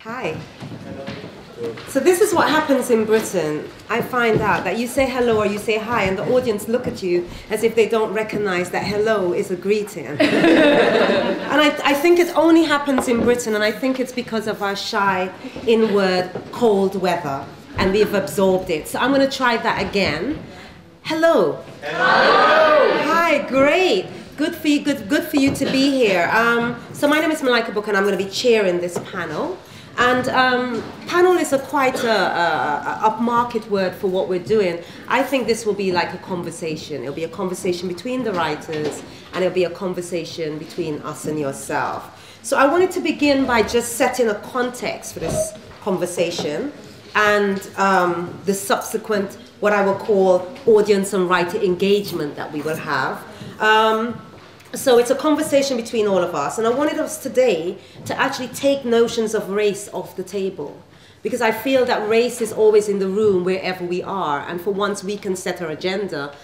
Hi. So this is what happens in Britain. I find out that you say hello or you say hi and the audience look at you as if they don't recognize that hello is a greeting. And I think it only happens in Britain, and I think it's because of our shy, inward, cold weather, and we've absorbed it. So I'm going to try that again. Hello. Hello. Hi, great. Good for you, good for you to be here. So my name is Malika Booker, and I'm going to be chairing this panel. And panel is quite a upmarket word for what we're doing. I think this will be like a conversation. It'll be a conversation between the writers, and it'll be a conversation between us and yourself. So I wanted to begin by just setting a context for this conversation and the subsequent, what I will call, audience and writer engagement that we will have. So it's a conversation between all of us, and I wanted us today to actually take notions of race off the table, because I feel that race is always in the room wherever we are, and for once we can set our agenda.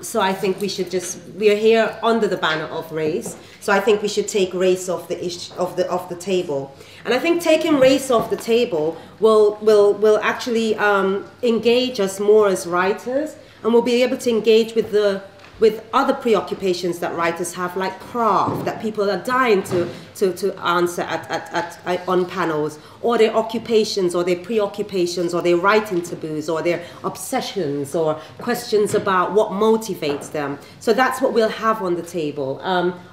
So I think we should we're here under the banner of race, so I think we should take race off the table. And I think taking race off the table will actually engage us more as writers, and we'll be able to engage with other preoccupations that writers have, like craft, that people are dying to answer on panels, or their occupations, or their preoccupations, or their writing taboos, or their obsessions, or questions about what motivates them. So that's what we'll have on the table.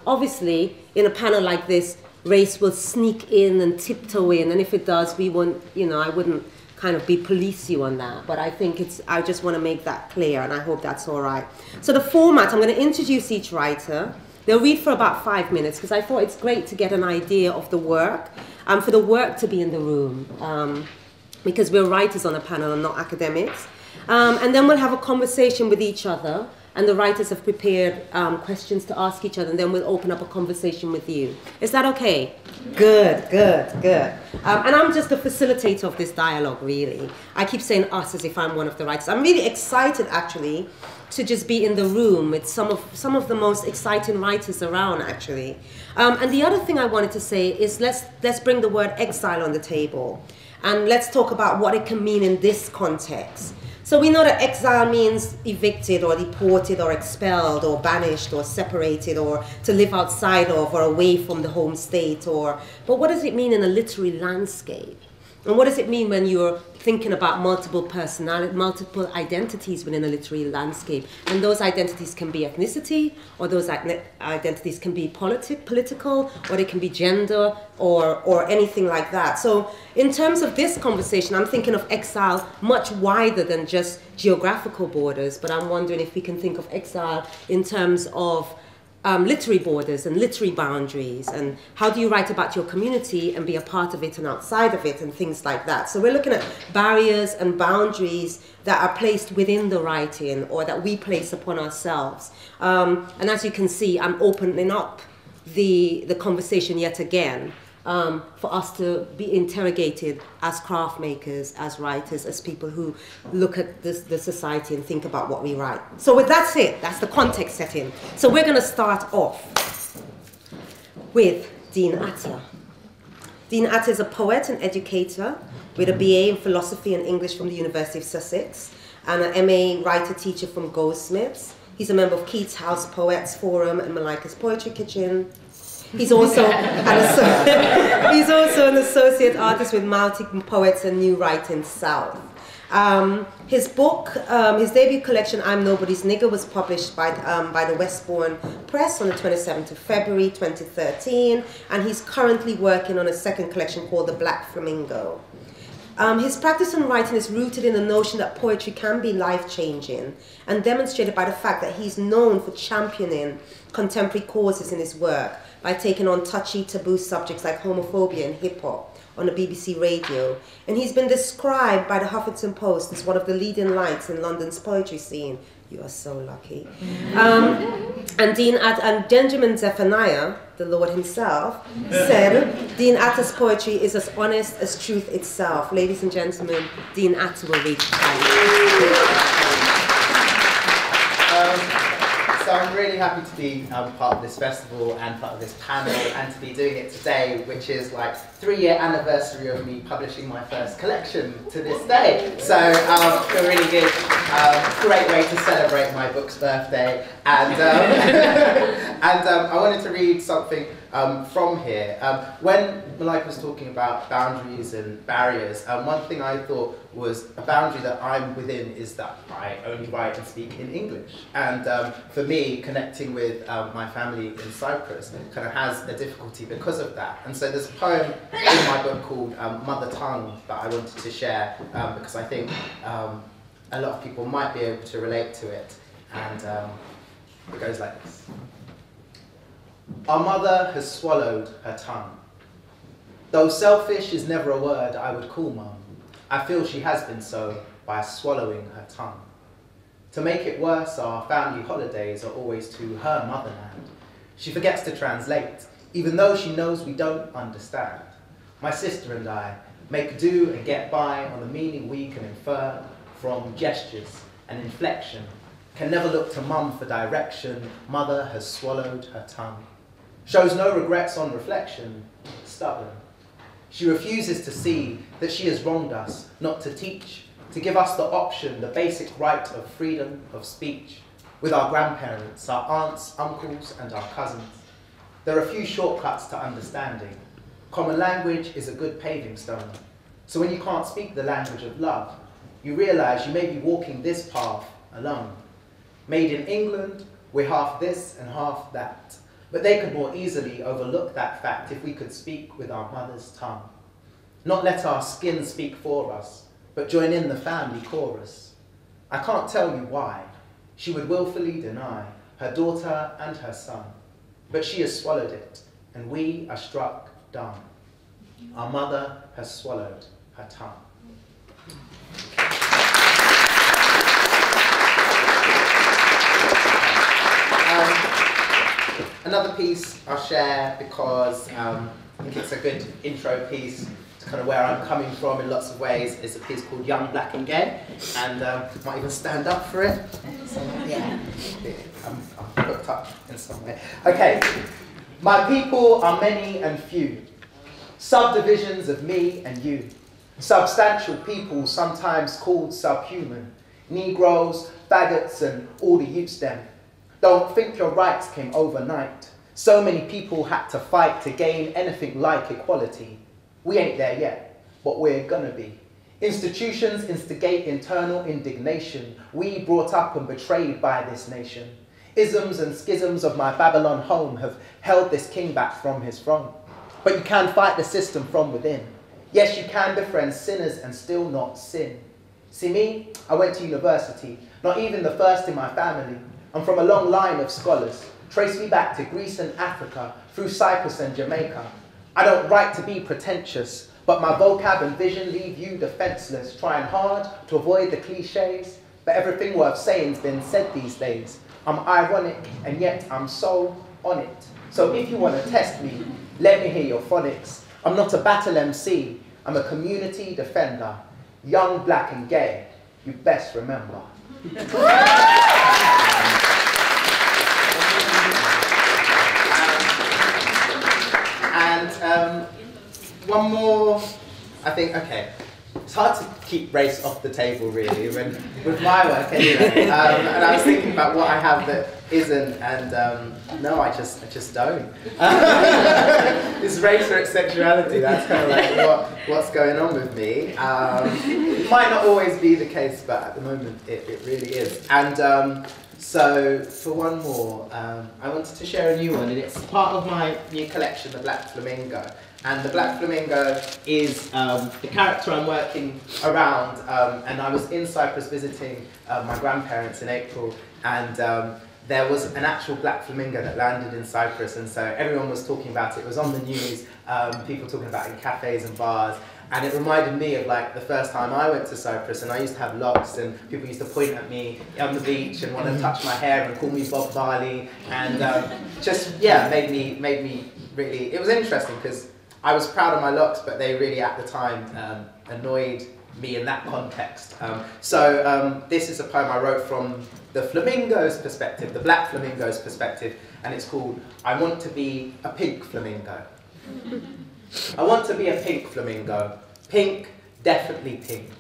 Obviously, in a panel like this, race will sneak in and tiptoe in, and if it does, we won't, I wouldn't kind of police you on that, but I think I just want to make that clear, and I hope that's all right. So the format, I'm going to introduce each writer. They'll read for about 5 minutes, because I thought it's great to get an idea of the work, for the work to be in the room, because we're writers on a panel and not academics. And then we'll have a conversation with each other, and the writers have prepared questions to ask each other, and then we'll open up a conversation with you. Is that okay? Good, good, good. And I'm just the facilitator of this dialogue, really. I keep saying us as if I'm one of the writers. I'm really excited, actually, to just be in the room with some of the most exciting writers around, actually. And the other thing I wanted to say is let's bring the word exile on the table, and let's talk about what it can mean in this context. So we know that exile means evicted or deported or expelled or banished or separated or to live outside of or away from the home state. But what does it mean in a literary landscape? And what does it mean when you're thinking about multiple identities within a literary landscape? And those identities can be ethnicity, or those identities can be political, or they can be gender, or anything like that. So in terms of this conversation, I'm thinking of exile much wider than just geographical borders, but I'm wondering if we can think of exile in terms of literary borders and literary boundaries, and how do you write about your community and be a part of it and outside of it, and things like that. So we're looking at barriers and boundaries that are placed within the writing, or that we place upon ourselves. And as you can see, I'm opening up the conversation yet again, for us to be interrogated as craft makers, as writers, as people who look at the society and think about what we write. So that's it. That's the context setting. So we're going to start off with Dean Atta. Dean Atta is a poet and educator with a BA in philosophy and English from the University of Sussex, and an MA writer-teacher from Goldsmiths. He's a member of Keats House Poets Forum and Malika's Poetry Kitchen. He's also an associate artist with Multi Poets and New Writing South. His book, his debut collection, I'm Nobody's Nigger, was published by the Westbourne Press on the 27th of February 2013, and he's currently working on a second collection called The Black Flamingo. His practice on writing is rooted in the notion that poetry can be life-changing, and demonstrated by the fact that he's known for championing contemporary causes in his work by taking on touchy, taboo subjects like homophobia and hip-hop on the BBC radio. And he's been described by the Huffington Post as one of the leading lights in London's poetry scene. You are so lucky. And Benjamin Zephaniah, the Lord himself, said, Dean Atta's poetry is as honest as truth itself. Ladies and gentlemen, Dean Atta will read. So I'm really happy to be part of this festival and part of this panel and to be doing it today, which is like 3-year anniversary of me publishing my first collection to this day. So feel really good. Great way to celebrate my book's birthday. And, I wanted to read something from here. When Malika was talking about boundaries and barriers, one thing I thought was a boundary that I'm within is that I only write and speak in English. And for me, connecting with my family in Cyprus kind of has a difficulty because of that. And so there's a poem in my book called Mother Tongue that I wanted to share because I think a lot of people might be able to relate to it. And it goes like this. Our mother has swallowed her tongue. Though selfish is never a word I would call mum, I feel she has been so by swallowing her tongue. To make it worse, our family holidays are always to her motherland. She forgets to translate, even though she knows we don't understand. My sister and I make do and get by on the meaning we can infer from gestures and inflection. Can never look to mum for direction. Mother has swallowed her tongue. Shows no regrets on reflection, stubborn. She refuses to see that she has wronged us, not to teach, to give us the option, the basic right of freedom of speech, with our grandparents, our aunts, uncles, and our cousins. There are few shortcuts to understanding. Common language is a good paving stone. So when you can't speak the language of love, you realize you may be walking this path alone. Made in England, we're half this and half that. But they could more easily overlook that fact if we could speak with our mother's tongue. Not let our skin speak for us, but join in the family chorus. I can't tell you why. She would willfully deny her daughter and her son. But she has swallowed it, and we are struck dumb. Our mother has swallowed her tongue. Another piece I'll share because I think it's a good intro piece to kind of where I'm coming from in lots of ways is a piece called Young, Black and Gay, and might even stand up for it. So, yeah, I'm hooked up in some way. Okay, my people are many and few, subdivisions of me and you, substantial people sometimes called subhuman, Negroes, faggots and all the youths them. Don't think your rights came overnight. So many people had to fight to gain anything like equality. We ain't there yet, but we're gonna be. Institutions instigate internal indignation. We brought up and betrayed by this nation. Isms and schisms of my Babylon home have held this king back from his throne. But you can fight the system from within. Yes, you can befriend sinners and still not sin. See me? I went to university, not even the first in my family. I'm from a long line of scholars. Trace me back to Greece and Africa, through Cyprus and Jamaica. I don't write to be pretentious, but my vocab and vision leave you defenseless, trying hard to avoid the cliches. But everything worth saying's been said these days. I'm ironic, and yet I'm so on it. So if you want to test me, let me hear your phonics. I'm not a battle MC, I'm a community defender. Young, black and gay, you best remember. And one more, I think, okay, it's hard to keep race off the table really with my work anyway. And I was thinking about what I have that isn't, and no, I just don't. It's race or sexuality, that's kind of like what's going on with me. It might not always be the case, but at the moment it really is. And so for one more, I wanted to share a new one, and it's part of my new collection, The Black Flamingo. And the Black Flamingo is the character I'm working around, and I was in Cyprus visiting my grandparents in April, and there was an actual black flamingo that landed in Cyprus, and so everyone was talking about it. It was on the news, people talking about it in cafes and bars, and it reminded me of like the first time I went to Cyprus, and I used to have locks, and people used to point at me on the beach and want to touch my hair and call me Bob Marley, and just, yeah, made me really, it was interesting because I was proud of my locks, but they really at the time annoyed me in that context. This is a poem I wrote from the flamingo's perspective, the black flamingo's perspective, and it's called I Want to Be a Pink Flamingo. I want to be a pink flamingo. Pink, definitely pink.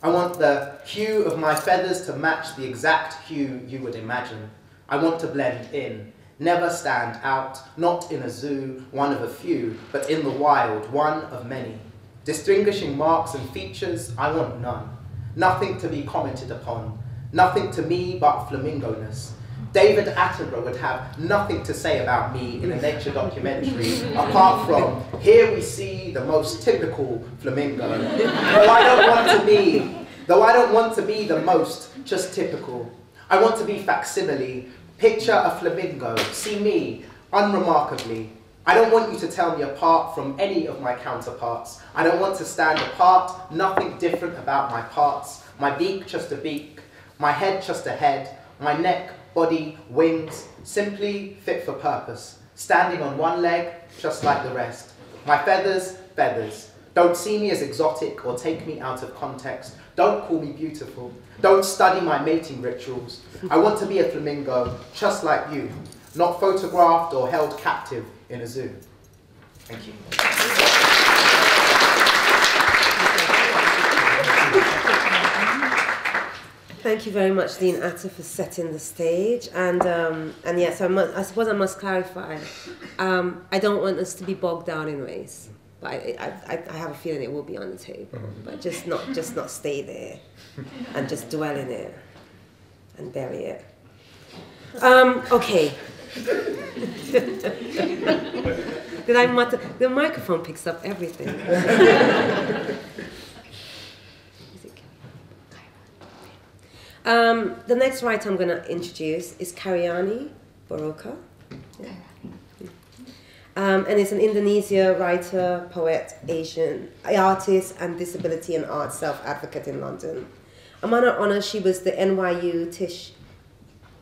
I want the hue of my feathers to match the exact hue you would imagine. I want to blend in, never stand out, not in a zoo, one of a few, but in the wild, one of many. Distinguishing marks and features, I want none. Nothing to be commented upon, nothing to me but flamingo-ness. David Attenborough would have nothing to say about me in a nature documentary, apart from, here we see the most typical flamingo. Though I don't want to be the most, just typical. I want to be facsimile, picture a flamingo, see me, unremarkably. I don't want you to tell me apart from any of my counterparts. I don't want to stand apart, nothing different about my parts. My beak, just a beak. My head, just a head. My neck, body, wings, simply fit for purpose. Standing on one leg, just like the rest. My feathers, feathers. Don't see me as exotic or take me out of context. Don't call me beautiful. Don't study my mating rituals. I want to be a flamingo, just like you. Not photographed or held captive in a zoo. Thank you. Thank you very much, Dean Atta, for setting the stage. And yes, I suppose I must clarify. I don't want us to be bogged down in race, but I have a feeling it will be on the table. But just not stay there, and just dwell in it, and bury it. Okay. Did I mutter? The microphone picks up everything. The next writer I'm going to introduce is Khairani, Barokka. Yeah. And is an Indonesia writer, poet, Asian artist, and disability and art self-advocate in London. Among her honours, she was the NYU Tisch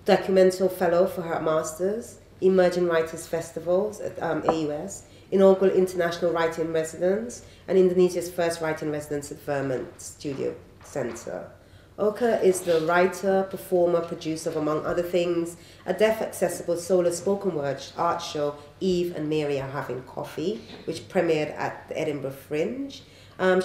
Documental Fellow for her Masters, Emerging Writers Festivals at AUS, inaugural International Writing Residence, and Indonesia's first writing residence at Vermont Studio Center. Oka is the writer, performer, producer of, among other things, a deaf-accessible solo spoken word art show, Eve and Mary Are Having Coffee, which premiered at the Edinburgh Fringe.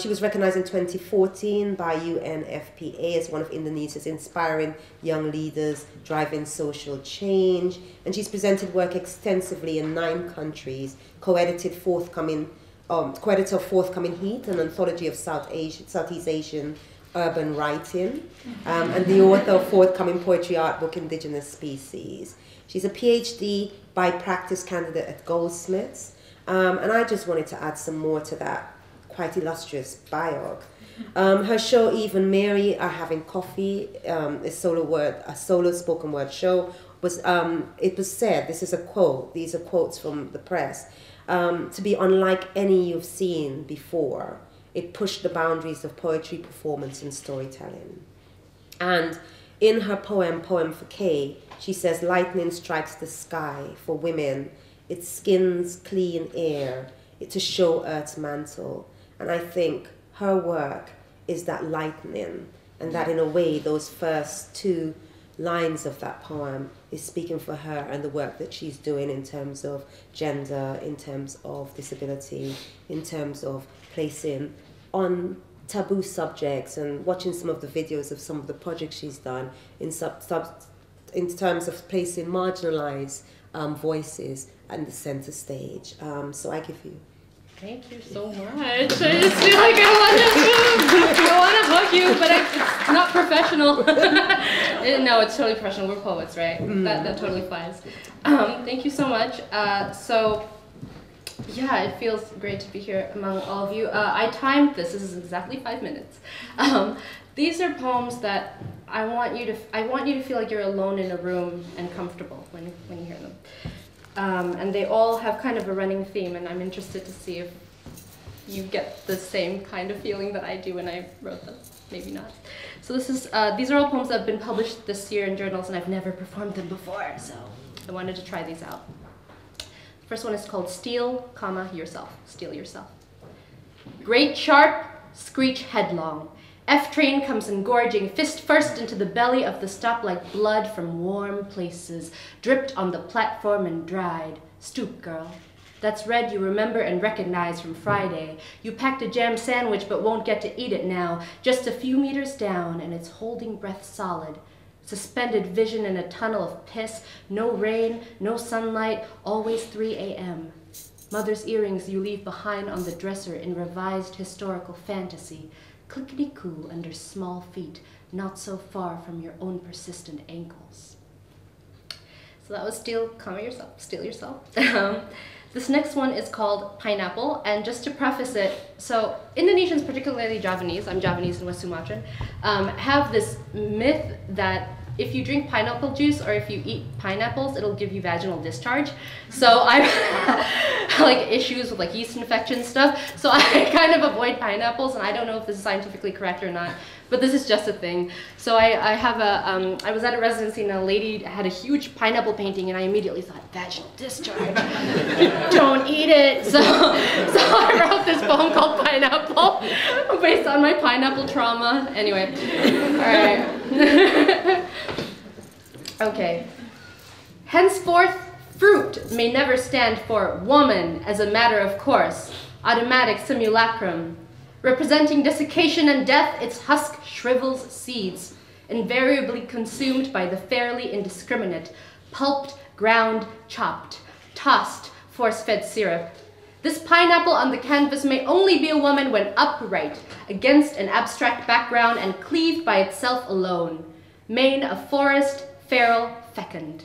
She was recognized in 2014 by UNFPA as one of Indonesia's inspiring young leaders driving social change, and she's presented work extensively in 9 countries, co-edited forthcoming Heat, an anthology of Southeast Asian urban writing, and the author of forthcoming poetry art book Indigenous Species. She's a PhD by practice candidate at Goldsmiths, and I just wanted to add some more to that quite illustrious biog. Her show Eve and Mary Are Having Coffee, a solo spoken word show, it was said, this is a quote, these are quotes from the press, to be unlike any you've seen before. It pushed the boundaries of poetry, performance, and storytelling. And in her poem for Kay, she says, lightning strikes the sky for women. It skins clean air to show Earth's mantle. And I think her work is that lightning, and that in a way, those first 2 lines of that poem is speaking for her and the work that she's doing in terms of gender, in terms of disability, in terms of placing on taboo subjects, and watching some of the videos of some of the projects she's done in terms of placing marginalized voices at the center stage. So I give you. Thank you so much. I just feel like I want to hug you, but it's not professional. No, it's totally professional. We're poets, right? That totally flies. Thank you so much. Yeah, it feels great to be here among all of you. I timed this. This is exactly 5 minutes. These are poems that I want you to feel like you're alone in a room and comfortable when you hear them. And they all have kind of a running theme, and I'm interested to see if you get the same kind of feeling that I do when I wrote them. Maybe not. So these are all poems that have been published this year in journals, and I've never performed them before, so I wanted to try these out. First one is called Steal, Yourself. Steal Yourself. Great sharp, screech headlong, F-train comes engorging fist first into the belly of the stop like blood from warm places, dripped on the platform and dried. Stoop, girl. That's red you remember and recognize from Friday. You packed a jam sandwich but won't get to eat it now. Just a few meters down and it's holding breath solid. Suspended vision in a tunnel of piss. No rain, no sunlight, always 3 a.m. Mother's earrings you leave behind on the dresser in revised historical fantasy. Clickety-coo under small feet, not so far from your own persistent ankles. So that was Steal Yourself. This next one is called Pineapple, and just to preface it, so Indonesians, particularly Javanese, I'm Javanese and West Sumatran, have this myth that if you drink pineapple juice or if you eat pineapples, it'll give you vaginal discharge. So I have like issues with like yeast infection stuff, so I kind of avoid pineapples, and I don't know if this is scientifically correct or not, but this is just a thing. So I have a, I was at a residency and a lady had a huge pineapple painting and I immediately thought, vaginal discharge, don't eat it. So I wrote this poem called Pineapple based on my pineapple trauma. Anyway, all right. Okay. Henceforth, fruit may never stand for woman as a matter of course, automatic simulacrum. Representing desiccation and death, its husk shrivels seeds, invariably consumed by the fairly indiscriminate, pulped, ground, chopped, tossed, force-fed syrup. This pineapple on the canvas may only be a woman when upright, against an abstract background and cleaved by itself alone. Mane of forest, feral, fecund.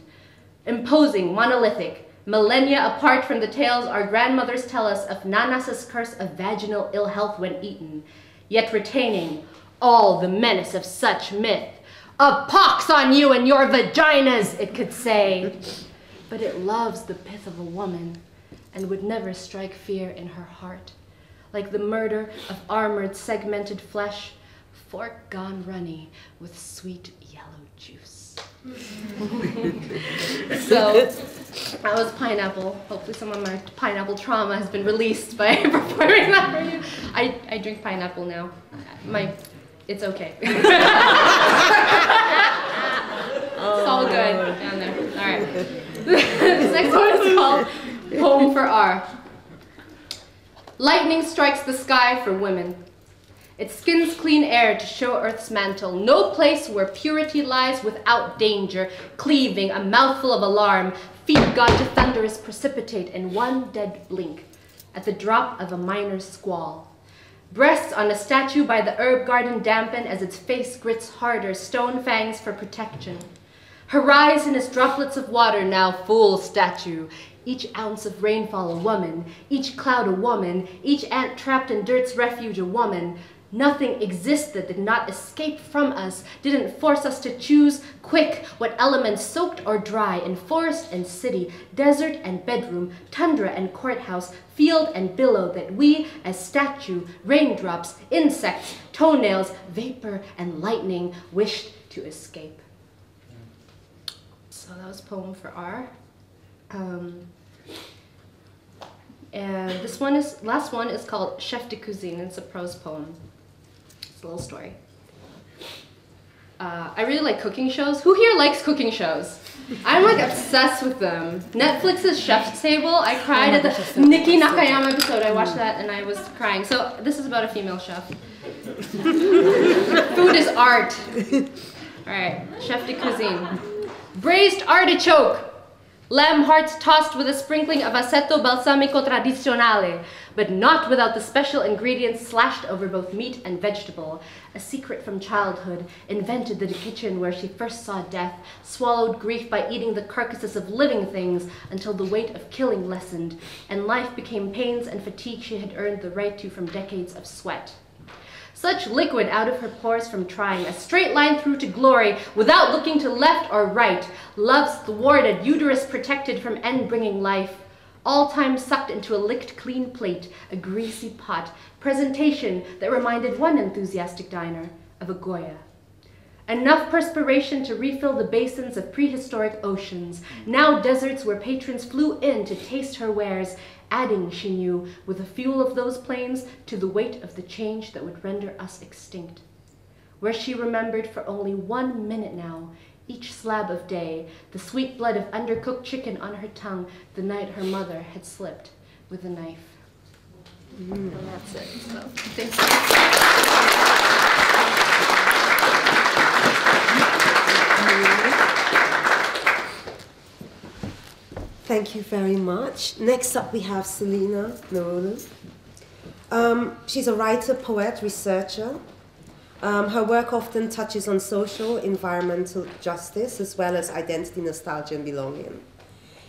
Imposing, monolithic, millennia apart from the tales our grandmothers tell us of Nanas's curse of vaginal ill health when eaten, yet retaining all the menace of such myth. A pox on you and your vaginas, it could say. But it loves the pith of a woman and would never strike fear in her heart. Like the murder of armored, segmented flesh, fork gone runny with sweet yellow juice. So that was Pineapple. Hopefully some of my pineapple trauma has been released by performing that for you. I drink pineapple now. It's okay. It's all good down there. All right. This next one is called Poem for R. Lightning strikes the sky for women. It skins clean air to show Earth's mantle, no place where purity lies without danger, cleaving a mouthful of alarm, feet gone to thunderous precipitate in one dead blink, at the drop of a minor squall. Breasts on a statue by the herb garden dampen as its face grits harder, stone fangs for protection. Horizon is droplets of water, now full statue. Each ounce of rainfall a woman, each cloud a woman, each ant trapped in dirt's refuge a woman. Nothing exists that did not escape from us, didn't force us to choose quick what elements soaked or dry in forest and city, desert and bedroom, tundra and courthouse, field and billow that we, as statue, raindrops, insects, toenails, vapor and lightning, wished to escape. So that was poem for R. And this one last one is called Chef de Cuisine. It's a prose poem. It's a little story. I really like cooking shows. Who here likes cooking shows? I'm like obsessed with them. Netflix's Chef's Table. I cried at the Nikki Nakayama episode. I watched that and I was crying. So this is about a female chef. Food is art. All right, Chef de Cuisine. Braised artichoke. Lamb hearts tossed with a sprinkling of aceto balsamico tradizionale, but not without the special ingredients slashed over both meat and vegetable. A secret from childhood, invented the kitchen where she first saw death, swallowed grief by eating the carcasses of living things until the weight of killing lessened, and life became pains and fatigue she had earned the right to from decades of sweat. Such liquid out of her pores from trying, a straight line through to glory, without looking to left or right. Love's thwarted, uterus protected from end bringing life. All time sucked into a licked clean plate, a greasy pot. Presentation that reminded one enthusiastic diner of a Goya. Enough perspiration to refill the basins of prehistoric oceans, now deserts where patrons flew in to taste her wares, adding, she knew, with the fuel of those plains to the weight of the change that would render us extinct. where she remembered for only 1 minute now, each slab of day, the sweet blood of undercooked chicken on her tongue the night her mother had slipped with a knife. And that's it. So, thank you. Thank you very much. Next up we have Selina Nwulu. She's a writer, poet, researcher. Her work often touches on social, environmental justice, as well as identity, nostalgia, and belonging.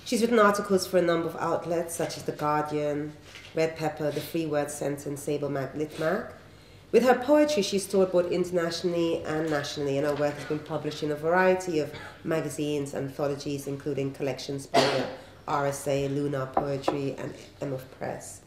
She's written articles for a number of outlets, such as The Guardian, Red Pepper, The Free Word Centre, and Sable Litmac. With her poetry, she's toured both internationally and nationally, and her work has been published in a variety of magazines, anthologies, including collections by the RSA, Lunar Poetry, and MF Press.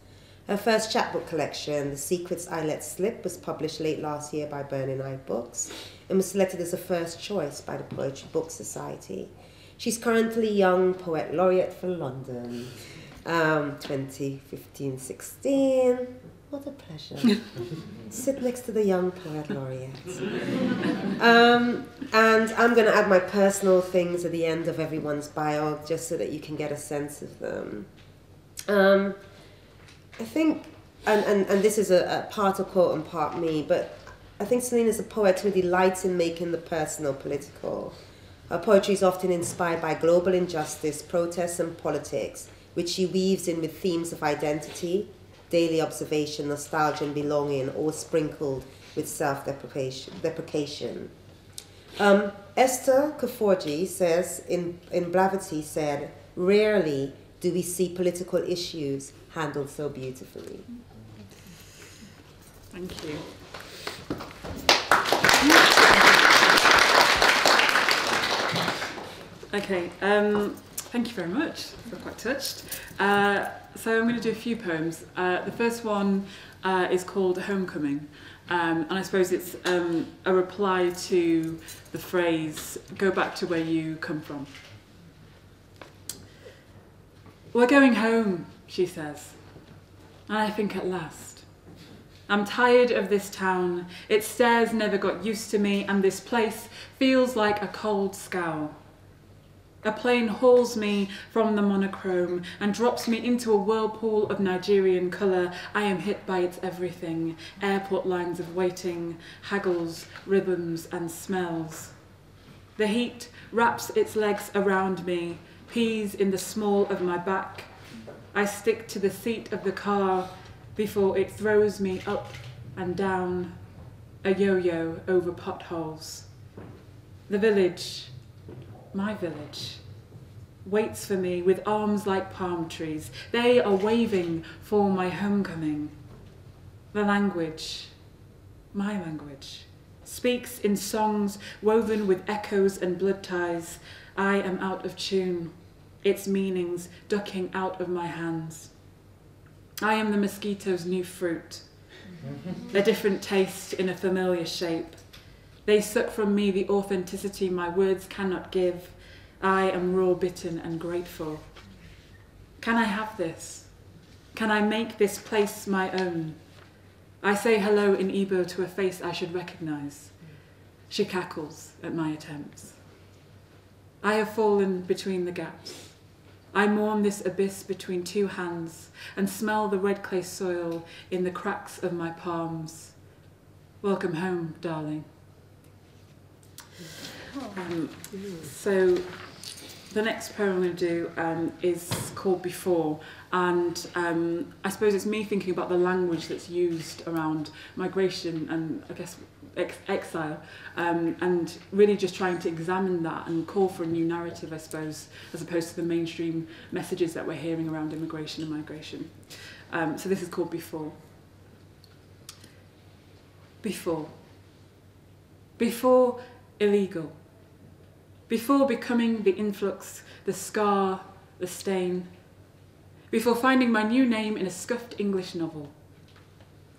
Her first chapbook collection, The Secrets I Let Slip, was published late last year by Burning Eye Books and was selected as a first choice by the Poetry Book Society. She's currently Young Poet Laureate for London, 2015-16. What a pleasure. Sit next to the Young Poet Laureate. And I'm going to add my personal things at the end of everyone's bio, just so that you can get a sense of them. I think, and this is a part a quote and part me, but I think Selina's a poet who delights in making the personal political. Her poetry is often inspired by global injustice, protests, and politics, which she weaves in with themes of identity, daily observation, nostalgia, and belonging, all sprinkled with self-deprecation. Esther Kaforji says, in Blavity said, "Rarely do we see political issues handled so beautifully." Thank you. Okay, thank you very much. I'm quite touched. So I'm going to do a few poems. The first one is called Homecoming, and I suppose it's a reply to the phrase, "Go back to where you come from." "We're going home," she says, and I think at last. I'm tired of this town. Its stairs never got used to me, and this place feels like a cold scowl. A plane hauls me from the monochrome and drops me into a whirlpool of Nigerian colour. I am hit by its everything. Airport lines of waiting, haggles, rhythms and smells. The heat wraps its legs around me, pees in the small of my back. I stick to the seat of the car before it throws me up and down, a yo-yo over potholes. The village, my village, waits for me with arms like palm trees. They are waving for my homecoming. The language, my language, speaks in songs woven with echoes and blood ties. I am out of tune, its meanings ducking out of my hands. I am the mosquito's new fruit, a different taste in a familiar shape. They suck from me the authenticity my words cannot give. I am raw, bitten and grateful. Can I have this? Can I make this place my own? I say hello in Igbo to a face I should recognise. She cackles at my attempts. I have fallen between the gaps. I mourn this abyss between two hands and smell the red clay soil in the cracks of my palms. Welcome home, darling. So the next poem I'm going to do is called Before, and I suppose it's me thinking about the language that's used around migration and I guess exile, and really just trying to examine that and call for a new narrative, I suppose, as opposed to the mainstream messages that we're hearing around immigration and migration. So this is called Before. Before. Before illegal. Before becoming the influx, the scar, the stain. Before finding my new name in a scuffed English novel.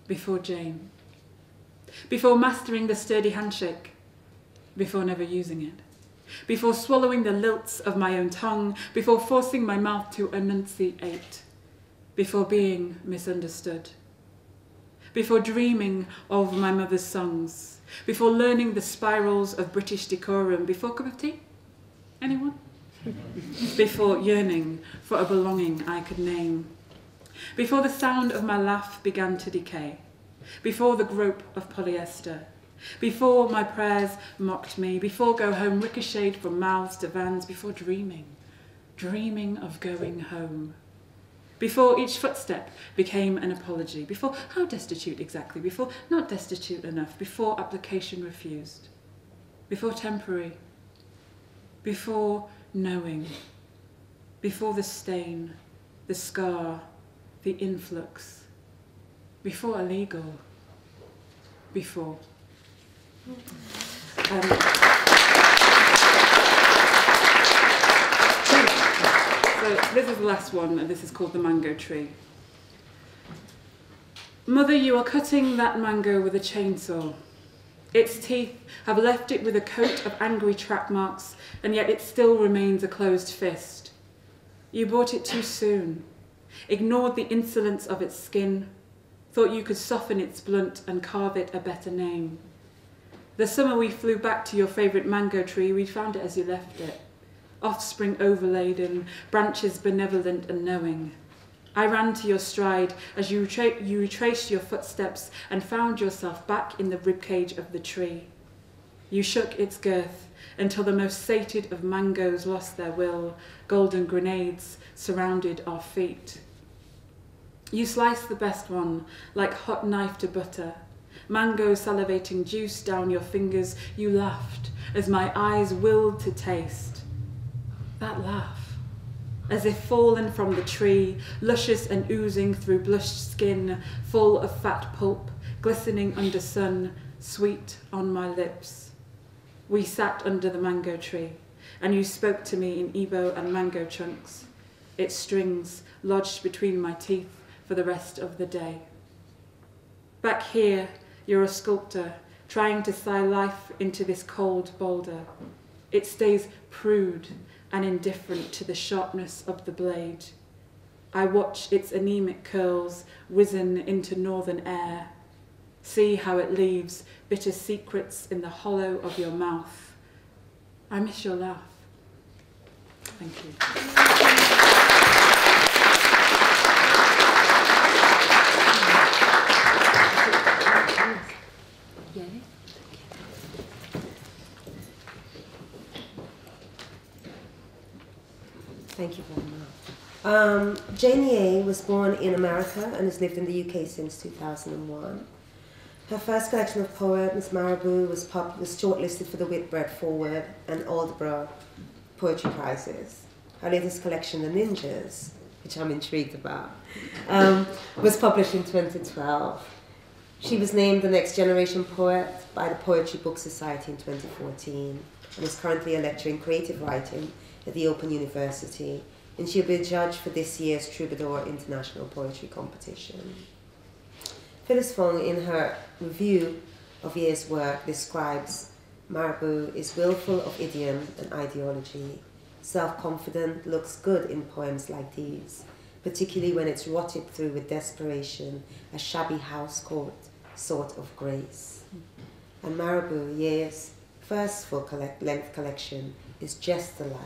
Before Jane. Before mastering the sturdy handshake. Before never using it. Before swallowing the lilts of my own tongue. Before forcing my mouth to enunciate. Before being misunderstood. Before dreaming of my mother's songs. before learning the spirals of British decorum, before cup of tea? Anyone? Before yearning for a belonging I could name, before the sound of my laugh began to decay, before the grope of polyester, before my prayers mocked me, before go home ricocheted from mouths to vans, before dreaming of going home, before each footstep became an apology, before how destitute exactly, before not destitute enough, before application refused, before temporary, before knowing, before the stain, the scar, the influx, before illegal, before. So this is the last one, and this is called The Mango Tree. Mother, you are cutting that mango with a chainsaw. Its teeth have left it with a coat of angry track marks, and yet it still remains a closed fist. You bought it too soon, ignored the insolence of its skin, thought you could soften its blunt and carve it a better name. The summer we flew back to your favourite mango tree, we found it as you left it. Offspring overladen, branches benevolent and knowing. I ran to your stride as you retraced your footsteps and found yourself back in the ribcage of the tree. You shook its girth until the most sated of mangoes lost their will. Golden grenades surrounded our feet. You sliced the best one like hot knife to butter. Mango salivating juice down your fingers. You laughed as my eyes willed to taste. That laugh, as if fallen from the tree, luscious and oozing through blushed skin, full of fat pulp, glistening under sun, sweet on my lips. We sat under the mango tree, and you spoke to me in Igbo and mango chunks, its strings lodged between my teeth for the rest of the day. Back here, you're a sculptor, trying to sigh life into this cold boulder. It stays prude and indifferent to the sharpness of the blade. I watch its anemic curls risen into northern air. See how it leaves bitter secrets in the hollow of your mouth. I miss your laugh. Thank you. Thank you very much. Jane Yeh was born in America and has lived in the UK since 2001. Her first collection of poems, Marabou, was shortlisted for the Whitbread Forward and Aldeborough Poetry Prizes. Her latest collection, The Ninjas, which I'm intrigued about, was published in 2012. She was named the Next Generation Poet by the Poetry Book Society in 2014 and is currently a lecturer in creative writing at the Open University, and she'll be a judge for this year's Troubadour International Poetry Competition. Phyllis Fong, in her review of Yeh's work, describes Marabou is willful of idiom and ideology, self-confident, looks good in poems like these, particularly when it's rotted through with desperation, a shabby housecoat sort of grace. And Marabou, Yeh's first full-length collection, is jester-like,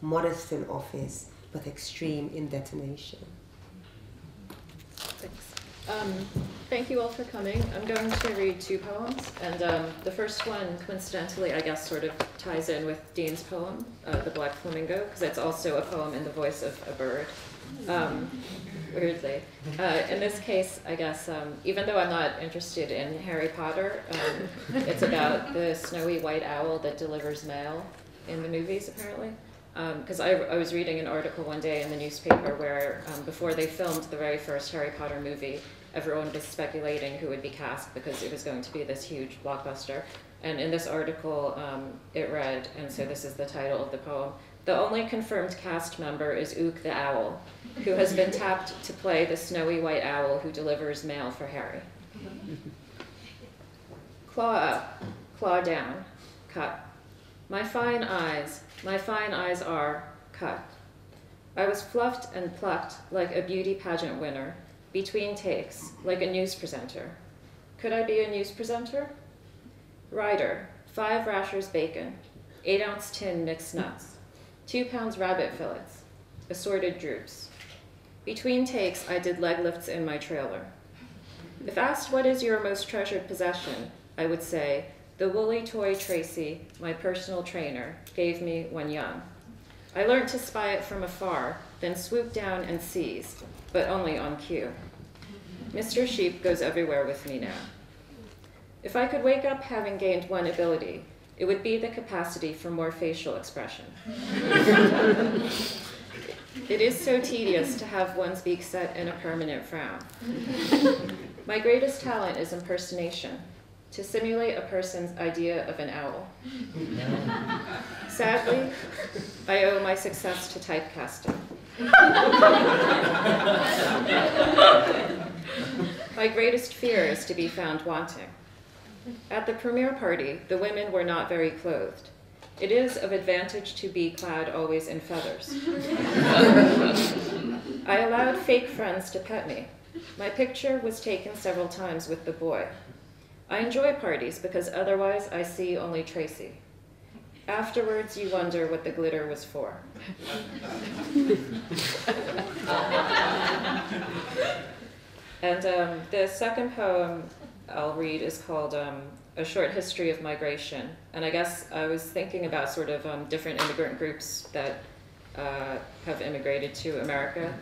modest in office, but extreme in detonation. Thanks. Thank you all for coming. I'm going to read two poems, and the first one, coincidentally, I guess, sort of ties in with Dean's poem, The Black Flamingo, because it's also a poem in the voice of a bird, weirdly. In this case, I guess, even though I'm not interested in Harry Potter, it's about the snowy white owl that delivers mail in the movies, apparently. Because I was reading an article one day in the newspaper where before they filmed the very first Harry Potter movie, everyone was speculating who would be cast because it was going to be this huge blockbuster. And in this article, it read, and so this is the title of the poem, "The only confirmed cast member is Ook the Owl, who has been tapped to play the snowy white owl who delivers mail for Harry. Claw up, claw down, cut. My fine eyes are cut. I was fluffed and plucked like a beauty pageant winner, between takes, like a news presenter. Could I be a news presenter? Rider, 5 rashers bacon, 8-ounce tin mixed nuts, 2 pounds rabbit fillets, assorted droops. Between takes, I did leg lifts in my trailer. If asked what is your most treasured possession, I would say, the woolly toy Tracy, my personal trainer, gave me when young. I learned to spy it from afar, then swoop down and seize, but only on cue. Mr. Sheep goes everywhere with me now. If I could wake up having gained one ability, it would be the capacity for more facial expression. It is so tedious to have one's beak set in a permanent frown. My greatest talent is impersonation, to simulate a person's idea of an owl. Sadly, I owe my success to typecasting. My greatest fear is to be found wanting. At the premiere party, the women were not very clothed. It is of advantage to be clad always in feathers. I allowed fake friends to pet me. My picture was taken several times with the boy. I enjoy parties because otherwise I see only Tracy. Afterwards, you wonder what the glitter was for. And the second poem I'll read is called A Short History of Migration. And I guess I was thinking about sort of different immigrant groups that have immigrated to America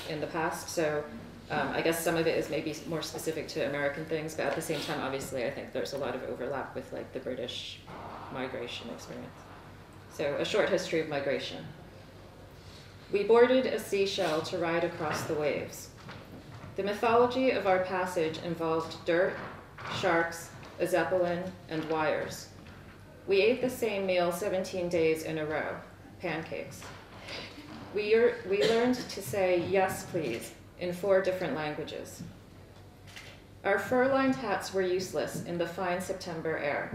in the past. So I guess some of it is maybe more specific to American things, but at the same time, obviously, I think there's a lot of overlap with like the British migration experience. So, A Short History of Migration. We boarded a seashell to ride across the waves. The mythology of our passage involved dirt, sharks, a zeppelin, and wires. We ate the same meal 17 days in a row, pancakes. We learned to say yes, please, in 4 different languages. Our fur-lined hats were useless in the fine September air.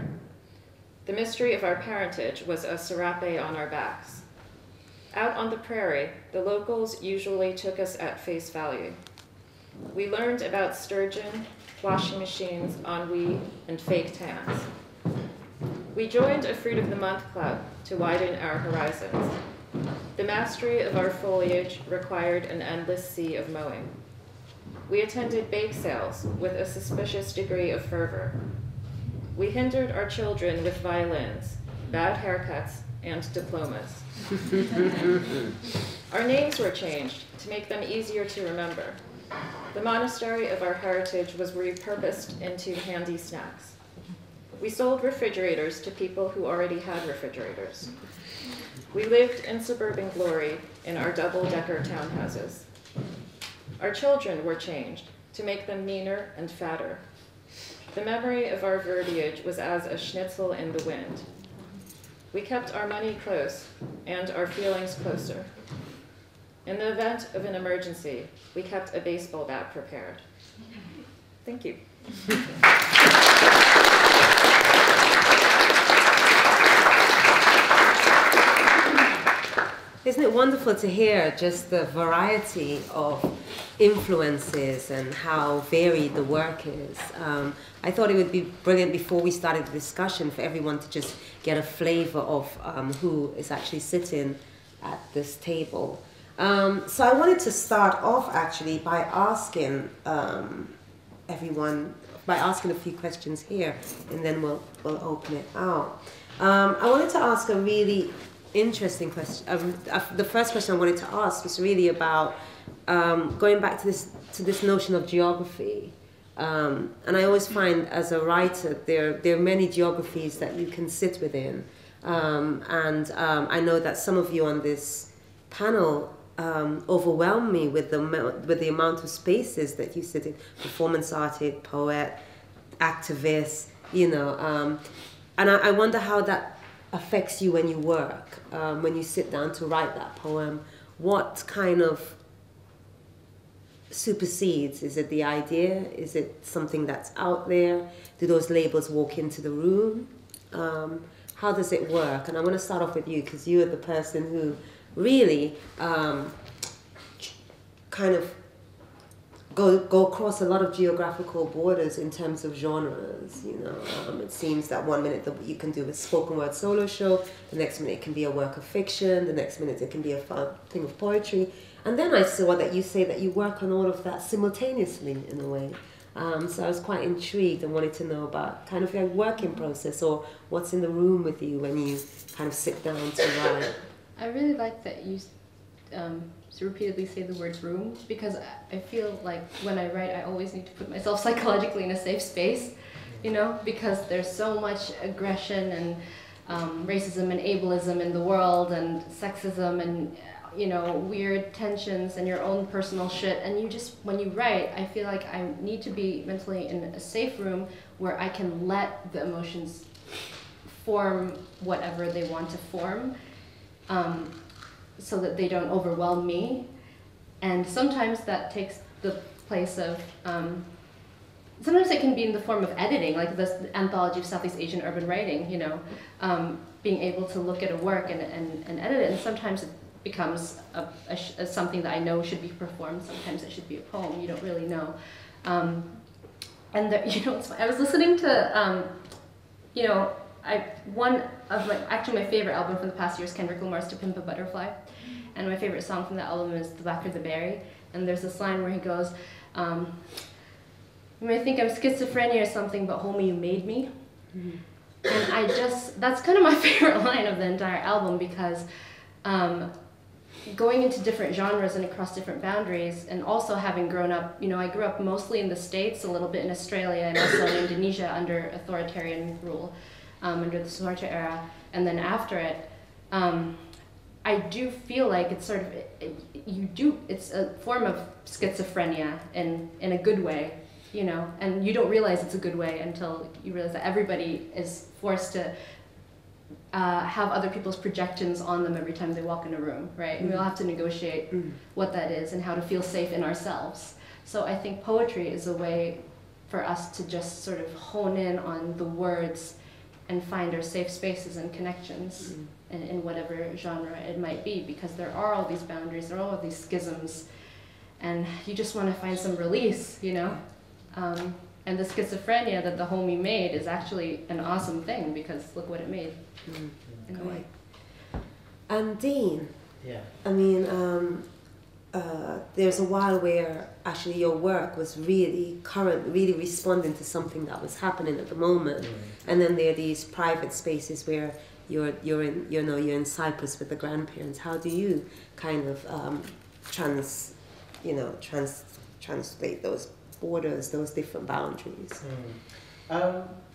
The mystery of our parentage was a serape on our backs. Out on the prairie, the locals usually took us at face value. We learned about sturgeon, washing machines, ennui, and fake tans. We joined a Fruit of the Month club to widen our horizons. The mastery of our foliage required an endless sea of mowing. We attended bake sales with a suspicious degree of fervor. We hindered our children with violins, bad haircuts, and diplomas. Our names were changed to make them easier to remember. The monastery of our heritage was repurposed into handy snacks. We sold refrigerators to people who already had refrigerators. We lived in suburban glory in our double-decker townhouses. Our children were changed to make them meaner and fatter. The memory of our verbiage was as a schnitzel in the wind. We kept our money close and our feelings closer. In the event of an emergency, we kept a baseball bat prepared. Thank you. Isn't it wonderful to hear just the variety of influences and how varied the work is? I thought it would be brilliant before we started the discussion for everyone to just get a flavor of who is actually sitting at this table. So I wanted to start off actually by asking everyone, by asking a few questions here, and then we'll open it out. I wanted to ask a really interesting question. The first question I wanted to ask was really about going back to this notion of geography. And I always find as a writer there are many geographies that you can sit within. And I know that some of you on this panel overwhelm me with the amount of spaces that you sit in: performance artist, poet, activist, you know. And I wonder how that affects you when you work, when you sit down to write that poem. What kind of supersedes? Is it the idea? Is it something that's out there? Do those labels walk into the room? How does it work? And I want to start off with you, because you are the person who really kind of go across a lot of geographical borders in terms of genres. You know, it seems that one minute you can do a spoken word solo show, the next minute it can be a work of fiction, the next minute it can be a fun thing of poetry, and then I saw that you say that you work on all of that simultaneously in a way. So I was quite intrigued and wanted to know about kind of your working process, or what's in the room with you when you kind of sit down to write. I really like that you repeatedly say the word room, because I feel like when I write I always need to put myself psychologically in a safe space, you know, because there's so much aggression and racism and ableism in the world, and sexism and you know, weird tensions and your own personal shit, and you just, when you write, I feel like I need to be mentally in a safe room where I can let the emotions form whatever they want to form, so that they don't overwhelm me. And sometimes that takes the place of, sometimes it can be in the form of editing, like this anthology of Southeast Asian urban writing, you know, being able to look at a work and edit it, and sometimes it becomes something that I know should be performed. Sometimes it should be a poem. You don't really know. And there, you know, I was listening to, you know, one of my favorite album from the past year is Kendrick Lamar's To Pimp a Butterfly, and my favorite song from that album is The Blacker the Berry. And there's this line where he goes, "You may think I'm schizophrenia or something, but homie, you made me." Mm-hmm. And that's kind of my favorite line of the entire album, because going into different genres and across different boundaries, and also having grown up, you know, I grew up mostly in the States, a little bit in Australia, and also in Indonesia under authoritarian rule, under the Suharto era, and then after it, I do feel like it's sort of, it's a form of schizophrenia in a good way, you know, and you don't realize it's a good way until you realize that everybody is forced to have other people's projections on them every time they walk in a room, right? And we all have to negotiate what that is and how to feel safe in ourselves. So I think poetry is a way for us to just sort of hone in on the words and find our safe spaces and connections in whatever genre it might be, because there are all these boundaries, there are all these schisms, and you just want to find some release, you know? And the schizophrenia that the homie made is actually an awesome thing, because look what it made. In a way. And Dean, yeah. I mean, there's a while where actually your work was really current, really responding to something that was happening at the moment, and then there are these private spaces where you're in Cyprus with the grandparents. How do you kind of translate those borders, those different boundaries?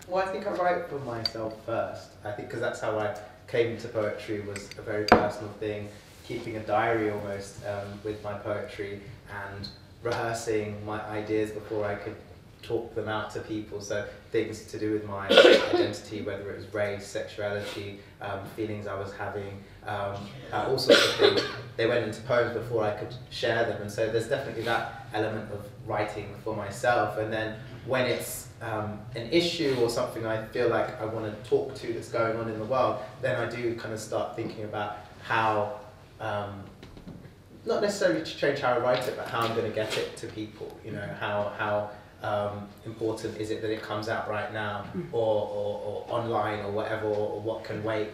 Well, I think I write for myself first. I think because that's how I came to poetry, was a very personal thing, keeping a diary almost with my poetry and rehearsing my ideas before I could talk them out to people. So things to do with my identity, whether it was race, sexuality, feelings I was having, all sorts of things. They went into poems before I could share them, and so there's definitely that element of writing for myself. And then when it's an issue or something I feel like I want to talk to that's going on in the world, then I do kind of start thinking about how, not necessarily to change how I write it, but how I'm going to get it to people. You know, how important is it that it comes out right now, or online, or whatever, or what can wait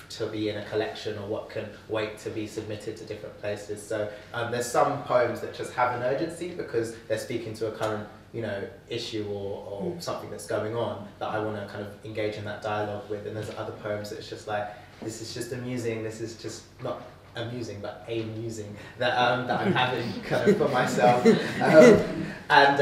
to be in a collection, or what can wait to be submitted to different places. So there's some poems that just have an urgency because they're speaking to a current, you know, issue or something that's going on that I want to kind of engage in that dialogue with. And there's other poems that's just like, this is just amusing, this is just not amusing, but amusing, that I'm having kind of for myself. And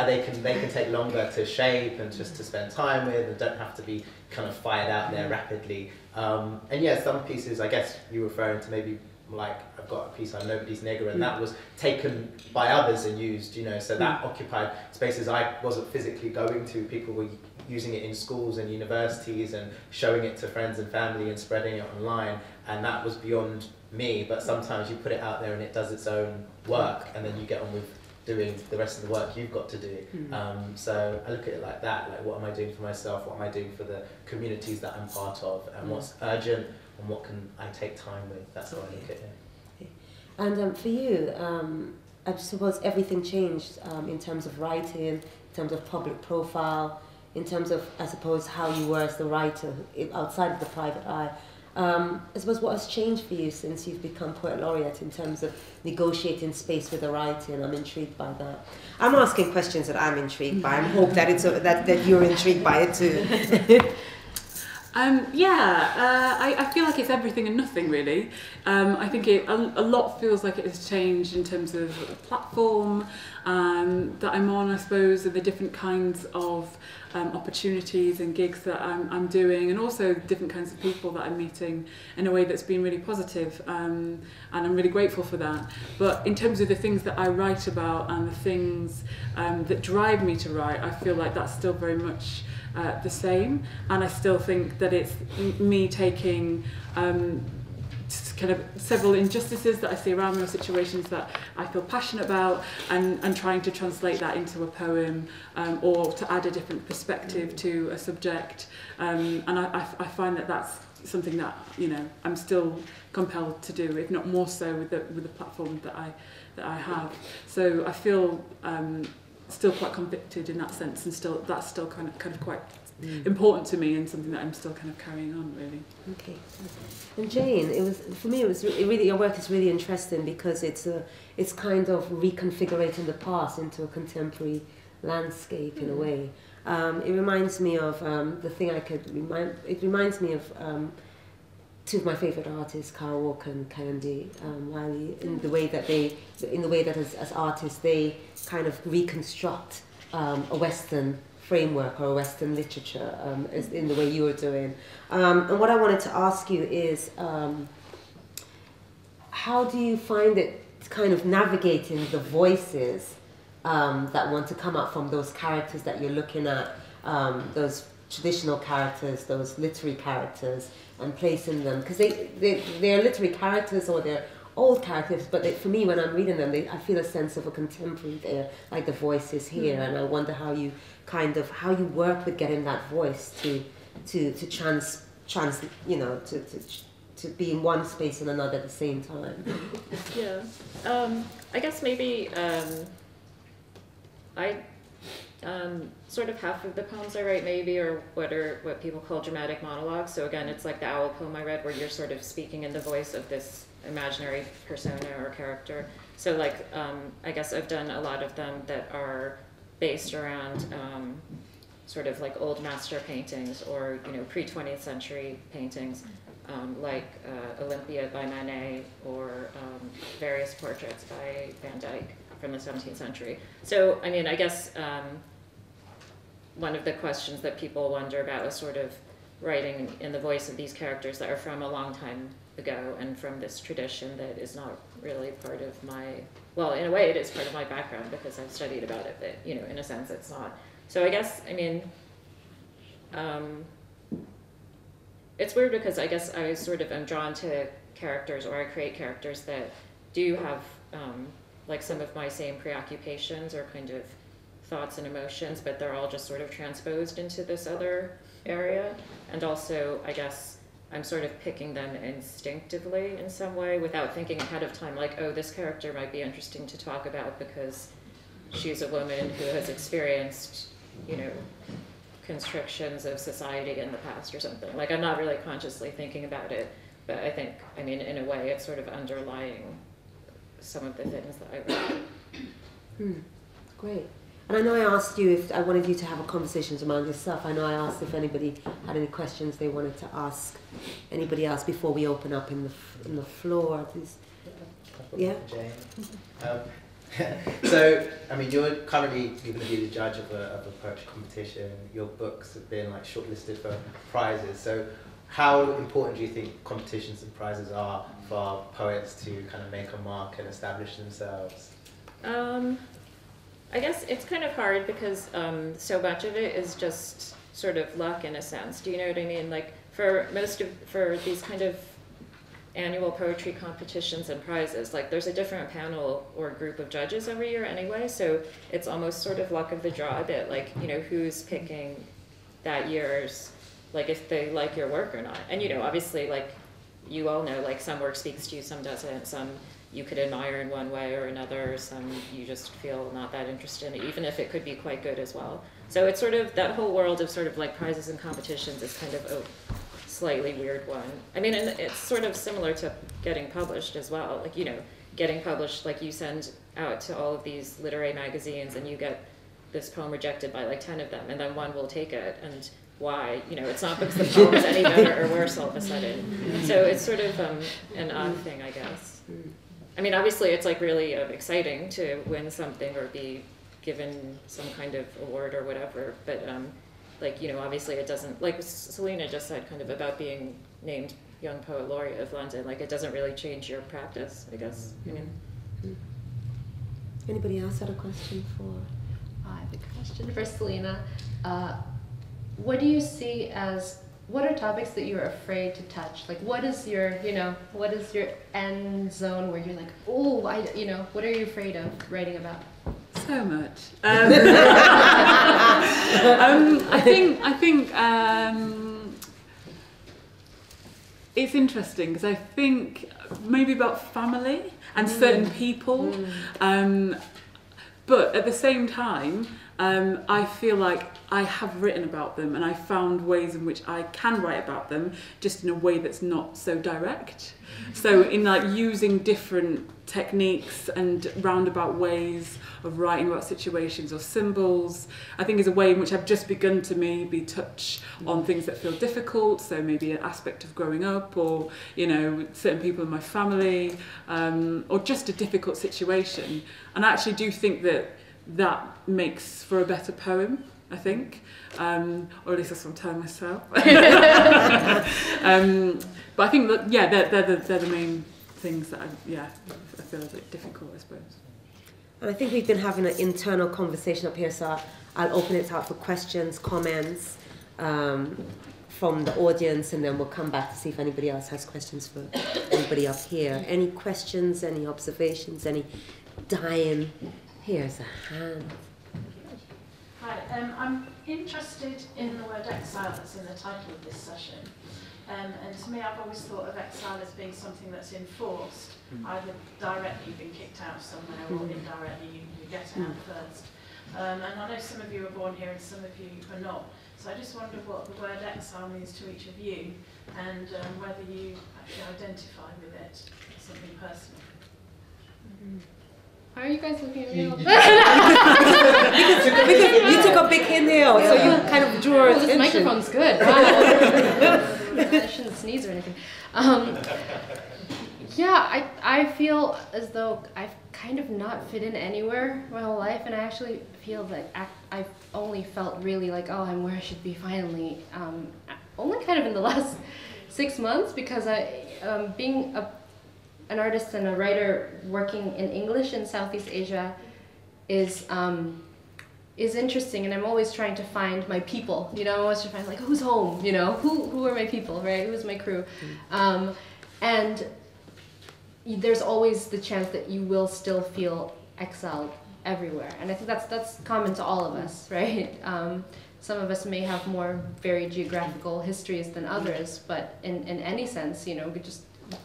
they can take longer to shape and just to spend time with, and don't have to be kind of fired out there rapidly. And yeah, some pieces, I guess you're referring to maybe, like, I've got a piece on Nobody's Nigger, and that was taken by others and used, you know, so that occupied spaces I wasn't physically going to. People were using it in schools and universities and showing it to friends and family and spreading it online, and that was beyond me. But sometimes you put it out there and it does its own work, and then you get on with doing the rest of the work you've got to do. So I look at it like that, like, what am I doing for myself, what am I doing for the communities that I'm part of, and what's urgent and what can I take time with. That's how I look at it. And for you, I suppose everything changed in terms of writing, in terms of public profile, in terms of, I suppose, how you were as the writer outside of the private eye. I suppose what has changed for you since you've become Poet Laureate in terms of negotiating space with the writing? I'm intrigued by that. I'm asking questions that I'm intrigued by. I hope that it's that you're intrigued by it too. I feel like it's everything and nothing really. I think a lot feels like it has changed in terms of the platform that I'm on, I suppose, and the different kinds of opportunities and gigs that I'm doing, and also different kinds of people that I'm meeting in a way that's been really positive, and I'm really grateful for that. But in terms of the things that I write about and the things that drive me to write, I feel like that's still very much the same, and I still think that it's me taking kind of several injustices that I see around me or situations that I feel passionate about, and trying to translate that into a poem, or to add a different perspective to a subject, and I find that that's something that, you know, I'm still compelled to do, if not more so with the platform that I have. So I feel still quite convicted in that sense, and that's still kind of quite important to me, and something that I'm still kind of carrying on, really. Okay. And Jane, your work is really interesting because it's kind of reconfiguring the past into a contemporary landscape in a way. It reminds me of It reminds me of two of my favourite artists, Kara Walker and Khairani Wiley, in the way that as artists they kind of reconstruct a Western framework or a Western literature in the way you were doing. And what I wanted to ask you is, how do you find it kind of navigating the voices that want to come up from those characters that you're looking at, those traditional characters, those literary characters, and placing them, because they're literary characters or they're old characters, but for me, when I'm reading them, I feel a sense of a contemporary there, like the voice is here, and I wonder how you work with getting that voice to be in one space and another at the same time. Yeah, I guess maybe I sort of half of the poems I write maybe are what people call dramatic monologues. So again, it's like the owl poem I read where you're sort of speaking in the voice of this imaginary persona or character. So like I guess I've done a lot of them that are based around sort of like old master paintings, or, you know, pre-20th century paintings, like Olympia by Manet, or various portraits by Van Dyck from the 17th century. So, I mean, I guess one of the questions that people wonder about is sort of writing in the voice of these characters that are from a long time ago and from this tradition that is not really part of my, well, in a way it is part of my background because I've studied about it, but, you know, in a sense it's not. So I guess, I mean, it's weird because I guess I sort of am drawn to characters, or I create characters that do have like some of my same preoccupations or kind of thoughts and emotions, but they're all just sort of transposed into this other area. And also, I guess, I'm sort of picking them instinctively in some way without thinking ahead of time, like, oh, this character might be interesting to talk about because she's a woman who has experienced, you know, constrictions of society in the past or something. Like, I'm not really consciously thinking about it, but I think, I mean, in a way, it's sort of underlying some of the things that I write. Great. And I know I asked you if I wanted you to have a conversation among yourself. I know I asked if anybody had any questions they wanted to ask anybody else before we open up in the floor. Please. Yeah. Jane. So, I mean, you're currently going to be the judge of a poetry competition. Your books have been like shortlisted for prizes. So, how important do you think competitions and prizes are for poets to kind of make a mark and establish themselves? I guess it's kind of hard because so much of it is just sort of luck in a sense. Do you know what I mean? Like for these kind of annual poetry competitions and prizes, like there's a different panel or group of judges every year anyway, so it's almost sort of luck of the draw a bit, like, you know, who's picking that year's, like if they like your work or not. And, you know, obviously, like, you all know, like some work speaks to you, some doesn't, some you could admire in one way or another, some you just feel not that interested in, even if it could be quite good as well. So it's sort of, that whole world of sort of like prizes and competitions is kind of a slightly weird one. I mean, and it's sort of similar to getting published as well. Like, you know, getting published, like you send out to all of these literary magazines and you get this poem rejected by like 10 of them, and then one will take it, and why? You know, it's not because the poem is any better or worse all of a sudden. So it's sort of an odd thing, I guess. I mean, obviously it's like really exciting to win something or be given some kind of award or whatever, but like, you know, obviously it doesn't, like Selina just said kind of about being named Young Poet Laureate of London, like it doesn't really change your practice, I guess. I mean. Anybody else had a question for? I have a question for Selina. What do you see as, what are topics that you're afraid to touch? Like, what is your, you know, what is your end zone where you're like, oh, you know, what are you afraid of writing about? So much. I think it's interesting because I think maybe about family and certain people, but at the same time, I feel like I have written about them and I found ways in which I can write about them, just in a way that's not so direct. So in like using different techniques and roundabout ways of writing about situations or symbols, I think is a way in which I've just begun to maybe touch on things that feel difficult, so maybe an aspect of growing up, or, you know, certain people in my family, or just a difficult situation. And I actually do think that that makes for a better poem, I think, or at least that's what I'm telling myself. But I think that, yeah, they're the main things that I feel a bit difficult, I suppose. And I think we've been having an internal conversation up here, so I'll open it up for questions, comments from the audience, and then we'll come back to see if anybody else has questions for anybody up here. Any questions, any observations, any dying? Here's a hand. Hi, I'm interested in the word exile that's in the title of this session. And to me, I've always thought of exile as being something that's enforced, either directly being kicked out somewhere or indirectly you get out first. And I know some of you are born here and some of you are not. So I just wonder what the word exile means to each of you, and whether you actually identify with it as something personal. Why are you guys looking at me all because you took a big inhale, so you kind of drew our attention. This microphone's good. Wow. I shouldn't sneeze or anything. Yeah, I feel as though I've kind of not fit in anywhere my whole life, and I actually feel that I've only felt really like, oh, I'm where I should be finally. Only kind of in the last 6 months, because being an artist and a writer working in English in Southeast Asia is interesting, and I'm always trying to find my people. You know, I'm always trying to find like who's home. You know, who are my people, right? Who's my crew? And there's always the chance that you will still feel exiled everywhere, and I think that's common to all of us, right? Some of us may have more varied geographical histories than others, but in any sense, you know, we just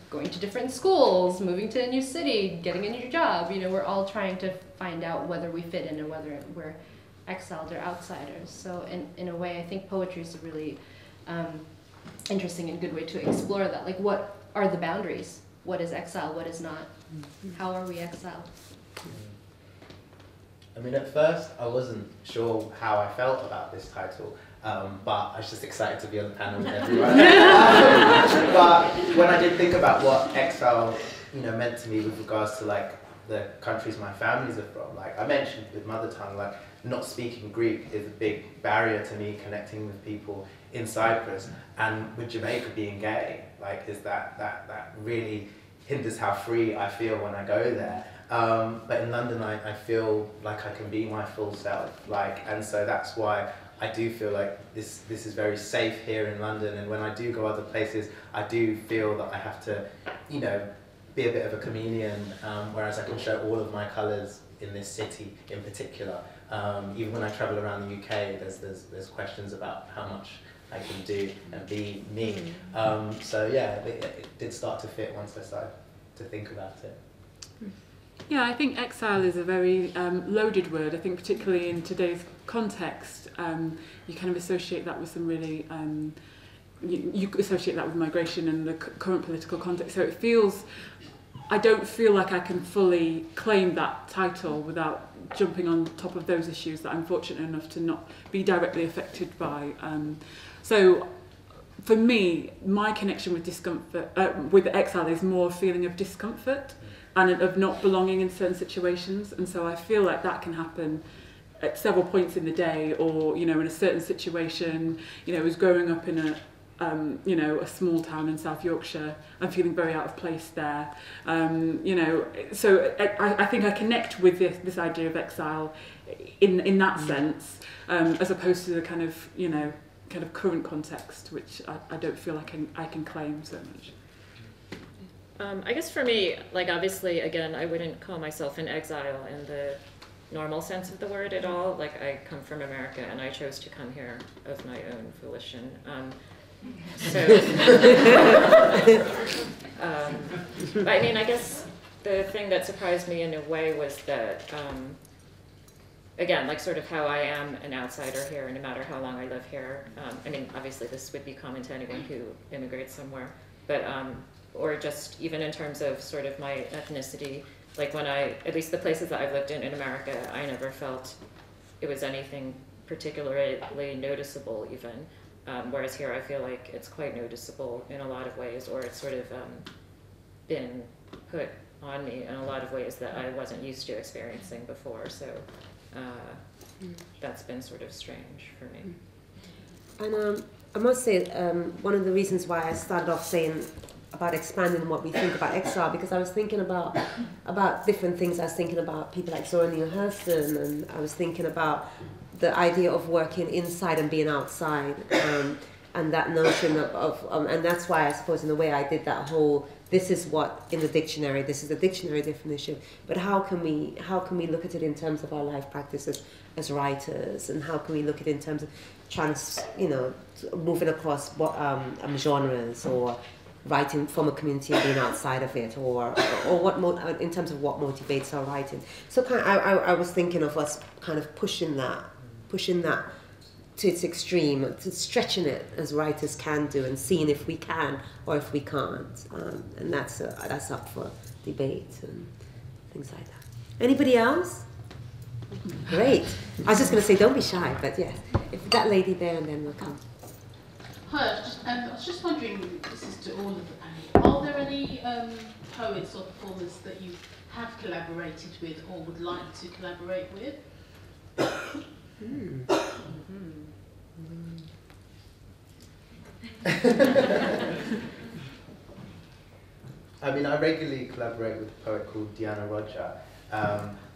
going to different schools, moving to a new city, getting a new job, you know, we're all trying to find out whether we fit in or whether we're exiled or outsiders. So in a way, I think poetry is a really interesting and good way to explore that. Like, what are the boundaries? What is exile? What is not? How are we exiled? I mean, at first, I wasn't sure how I felt about this title. But I was just excited to be on the panel with everyone. But when I did think about what exile, you know, meant to me with regards to like the countries my families are from, like I mentioned with mother tongue, like not speaking Greek is a big barrier to me connecting with people in Cyprus, and with Jamaica being gay, like is that really hinders how free I feel when I go there. But in London, I feel like I can be my full self, like, and so that's why I do feel like this is very safe here in London, and when I do go other places, I do feel that I have to, you know, be a bit of a chameleon, whereas I can show all of my colours in this city in particular. Even when I travel around the UK, there's questions about how much I can do and be me. So yeah, it did start to fit once I started to think about it. Yeah, I think exile is a very loaded word. I think particularly in today's context, you kind of associate that with some really, you associate that with migration and the current political context. So it feels, I don't feel like I can fully claim that title without jumping on top of those issues that I'm fortunate enough to not be directly affected by. So for me, my connection with discomfort, with exile is more a feeling of discomfort and of not belonging in certain situations. And so I feel like that can happen at several points in the day, or, you know, in a certain situation. You know, I was growing up in a, you know, a small town in South Yorkshire. I'm feeling very out of place there. You know, so I think I connect with this idea of exile in that sense, as opposed to the kind of, you know, kind of current context, which I don't feel like I can claim so much. I guess for me, like, obviously, again, I wouldn't call myself an exile in the normal sense of the word at all. Like, I come from America, and I chose to come here of my own volition. I mean, I guess the thing that surprised me in a way was that, again, like, sort of how I am an outsider here, no matter how long I live here. I mean, obviously, this would be common to anyone who immigrates somewhere, but or just even in terms of sort of my ethnicity, like when at least the places that I've lived in America, I never felt it was anything particularly noticeable even, whereas here I feel like it's quite noticeable in a lot of ways, or it's sort of been put on me in a lot of ways that I wasn't used to experiencing before, so that's been sort of strange for me. And I must say, one of the reasons why I started off saying about expanding what we think about exile, because I was thinking about different things. I was thinking about people like Zora Neale Hurston, and I was thinking about the idea of working inside and being outside, and that notion of and that's why I suppose in a way I did that whole, this is what in the dictionary, this is the dictionary definition, but how can we look at it in terms of our life practices as writers, and how can we look at it in terms of moving across genres, or writing from a community and being outside of it, or what in terms of what motivates our writing. So I was thinking of us kind of pushing that to its extreme, to stretching it as writers can do, and seeing if we can or if we can't, and that's up for debate and things like that. Anybody else? Great. I was just going to say, don't be shy, but yes, if that lady there, and then we'll come. Hi, I was just wondering, this is to all of the panel, are there any poets or performers that you have collaborated with or would like to collaborate with? I mean, I regularly collaborate with a poet called Diana Roger,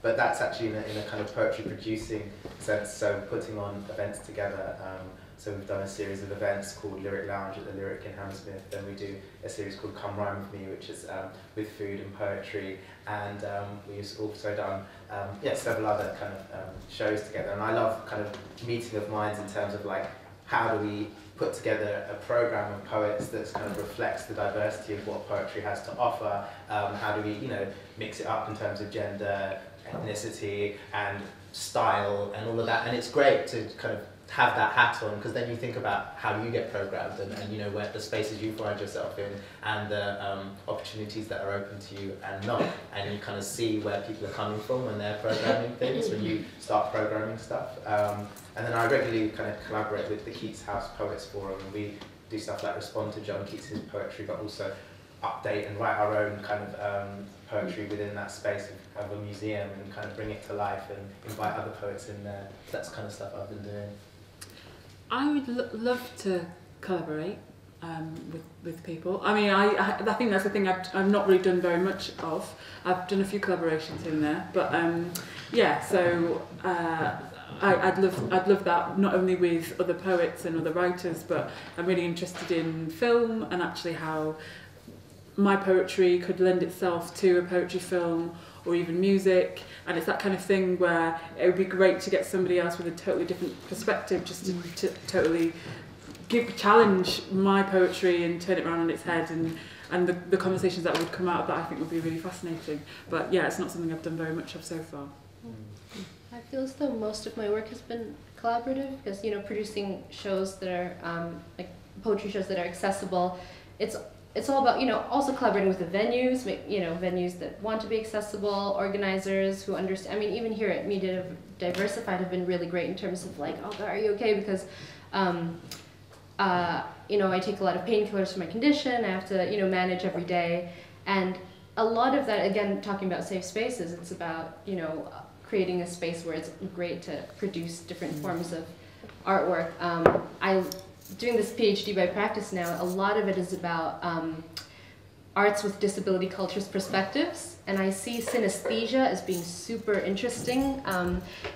but that's actually in a kind of poetry producing sense, so putting on events together. So we've done a series of events called Lyric Lounge at the Lyric in Hammersmith. Then we do a series called Come Rhyme With Me, which is with food and poetry. And we've also done several other kind of shows together. And I love kind of meeting of minds in terms of like, how do we put together a program of poets that kind of reflects the diversity of what poetry has to offer? How do we, mix it up in terms of gender, ethnicity, and style, and all of that? And it's great to kind of have that hat on, because then you think about how you get programmed, and where the spaces you find yourself in, and the opportunities that are open to you and not, and you kind of see where people are coming from when they're programming things, when you start programming stuff. And then I regularly kind of collaborate with the Keats House Poets Forum, and we do stuff like respond to John Keats' poetry, but also update and write our own kind of poetry within that space of a museum, and kind of bring it to life and invite other poets in there. That's the kind of stuff I've been doing. I would love to collaborate with people. I mean, I think that's the thing I've not really done very much of. I've done a few collaborations in there, but yeah. So I'd love that, not only with other poets and other writers, but I'm really interested in film, and actually how my poetry could lend itself to a poetry film, or even music. And it's that kind of thing where it would be great to get somebody else with a totally different perspective, just to totally challenge my poetry and turn it around on its head, and the conversations that would come out of that I think would be really fascinating. But yeah, it's not something I've done very much of so far. I feel as though most of my work has been collaborative, because, you know, producing shows that are like poetry shows that are accessible, it's all about, you know, also collaborating with the venues, you know, venues that want to be accessible, organizers who understand. I mean, even here at Media Diversified have been really great in terms of like, oh, are you okay? Because you know, I take a lot of painkillers for my condition. I have to, you know, manage every day, and a lot of that, again, talking about safe spaces, it's about, you know, creating a space where it's great to produce different forms of artwork. Doing this PhD by practice now, a lot of it is about arts with disability cultures perspectives, and I see synesthesia as being super interesting